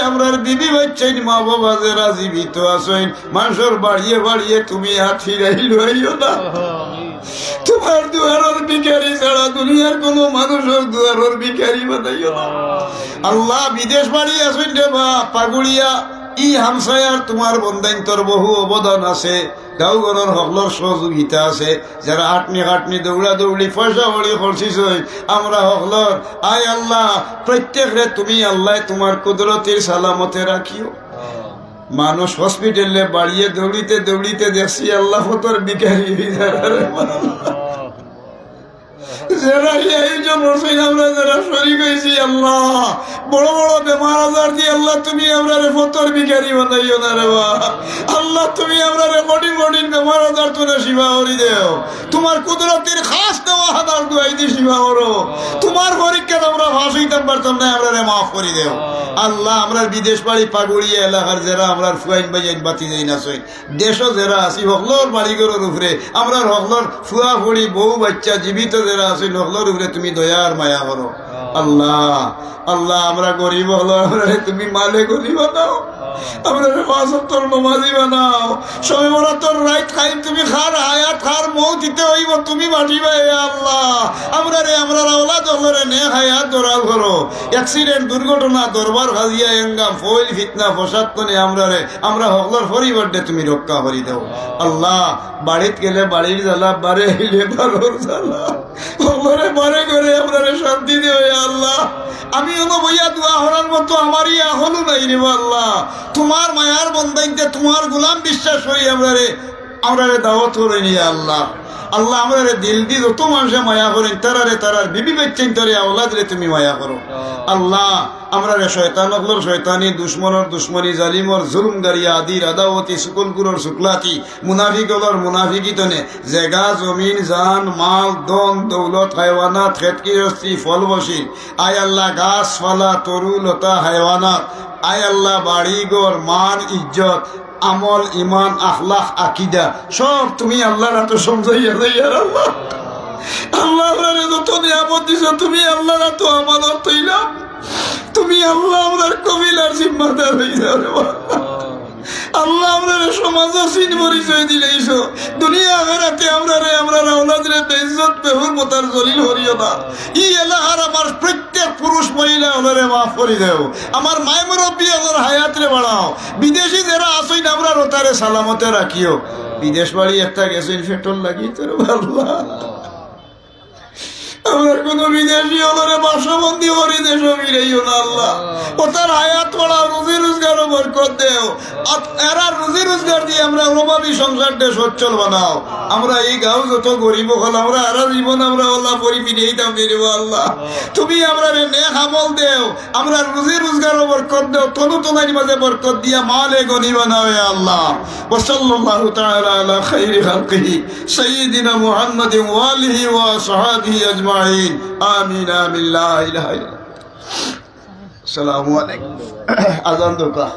আমরার বিবি বাচ্চাই মা বাবা যারা জীবিত আছেন মানুষের বাড়িয়ে বাড়িয়ে তুমি হাত ফিরাই লইও না তোমার দুয়ারের ভিখারি ছাড়া দুনিয়ার কোন মানুষের দুয়ারের ভিখারি বানাইও না আল্লাহ বিদেশ বাড়ি আছেন রে বা পাগুড়িয়া ই হামসায়ার তোমার বন্দাইন্তর বহু অবদান আছে গাঁওগড়ের হকলর সহযোগিতা আছে যারা হাটনি দৌড়া দৌড়ি পয়সা বড়ি খরচিস আমরা হকলর আয় আল্লাহ প্রত্যেকরে তুমি আল্লাহ তোমার কুদরতির সালামতে রাখিও মানুষ হসপিটালে বাড়িয়ে দৌড়িতে দেখছি আল্লাহ তোর বিকারি যারা আয়োজন করছেন আমরা যারা শরীক হয়েছি আল্লাহ বড় বড় বেমার আজার দিয়ে আল্লাহ তুমি আমরা ফতর বিকারি বানাইও না রে বা আল্লাহ তুমি আমরা কঠিন বেমার আজার তোরা শিবা হরি দেও তোমার কুদরতির খাস দেওয়া হাদার দুয়াই দিয়ে শিবা হরো তোমার পরীক্ষা আমরা ভাস হইতাম পারতাম না আমরা মাফ করি দেও আল্লাহ আমরা বিদেশ বাড়ি পাগুড়িয়া এলাকার যারা আমরা ফুয়াইন বাইন বাতি যাই না সই দেশও যারা আছি হকলর বাড়িঘরের উপরে আমরা হকলর ফুয়া ফুড়ি বউ বাচ্চা জীবিত যারা আছে হকলর উপরে তুমি দয়ার মায়া করো আল্লাহ আল্লাহ আমরা গরিব হলো আমরা তুমি মালে গরিব বানাও আমরা তোর নমাজি বানাও সবাই ওরা তোর রাইট খাই তুমি খার হায়াত খার মৌ দিতে হইব তুমি বাঁচিবা হে আল্লাহ আমরা আওলাদ হলরে নে হায়াত দরাল করো অ্যাক্সিডেন্ট দুর্ঘটনা দরবার হাজিয়া এঙ্গাম ফইল ফিতনা ফসাদ তনে আমরা হকলর পরিবার দে তুমি রক্ষা করি দাও আল্লাহ বাড়িত গেলে বাড়ির জ্বালা বারে হইলে বারোর জ্বালা হকলরে বারে করে আমরা শান্তি দে আল্লাহ আমি হলো বইয়া দোয়া হরার মতো আমারই এখনো নাই রে আল্লাহ তোমার মায়ার বন্দাইতে তোমার গোলাম বিশ্বাস করি আমরা দাওয়াত করে নিয়ে আল্লাহ আল্লাহ আমরা দিল দি যত মানুষে মায়া করেন তারার বিবি বেচ্ছেন তারে আওলাদ রে তুমি মায়া করো আল্লাহ আমরা শয়তান অগলর শয়তানি দুশ্মনর দুশ্মনী জালিমর জুলুমগারিয়া আদির আদাওয়াতি সুকুলগুলোর শুক্লাতি মুনাফিকলর মুনাফিকিতনে জায়গা জমিন জান মাল দন দৌলত হায়ওয়ানাত খেতকি রস্তি ফল বসির আয় আল্লাহ গাছপালা তরু লতা হায়ওয়ানাত আয় আল্লাহ বাড়িঘর মান ইজ্জত আমল ইমান আখলাখ আকিদা সব তুমি আল্লাহর হাতে সমঝাইয়া যাইয়ার আল্লাহ আল্লাহ আপনার যত নিয়ামত দিছ তুমি আল্লাহর হাতে আমানত হইলাম তুমি আল্লাহ আপনার কবিলার জিম্মাদার হইয়া আল্লাহ আপনার সমাজের চিন পরিচয় দিলেইছ দুনিয়া আখেরাতে আমরা আওলাদরে বেইজ্জত বেহুরমতার জলিল হরিও না ই এলাকার আমার প্রত্যেক পুরুষ মহিলা ওনারে মাফ করে দেও আমার মায় মুরব্বী ওনার হায়াতরে বাড়াও বিদেশি যারা আসইন আমরা ওতারে সালামতে রাখিও বিদেশ বাড়ি একটা গেছেন পেট্রোল লাগি তোর ভাল্লা আমার কোন বিদেশি ওনারে বাসাবন্দি হরি দেশ ফিরাইও না আল্লাহ ও তার হায়াত পড়া রুজি রোজগারও বরকত দেও এরা রুজি রোজগার দিয়ে আমরা অভাবী সংসারটা সচ্ছল বানাও আমরা এই গাঁও যত গরিব হল আমরা এরা জীবন আমরা আল্লাহ পরি ফিরিয়ে দাম দিয়ে দেবো আল্লাহ তুমি আমরা নেক আমল দেও আমরা রুজি রোজগারও বরকত দেও তনু তোনার মাঝে বরকত দিয়া মালে গনি বানাও হে আল্লাহ ওয়াসাল্লাল্লাহু তাআলা আলা খাইরি খালকিহি সাইয়্যিদিনা মুহাম্মাদিন ওয়া আলিহি ওয়া সাহবিহি আজমাইন আমিন আমিন লা ইলাহা ইল্লাল্লাহ আসসালামু আলাইকুম আযান দোকা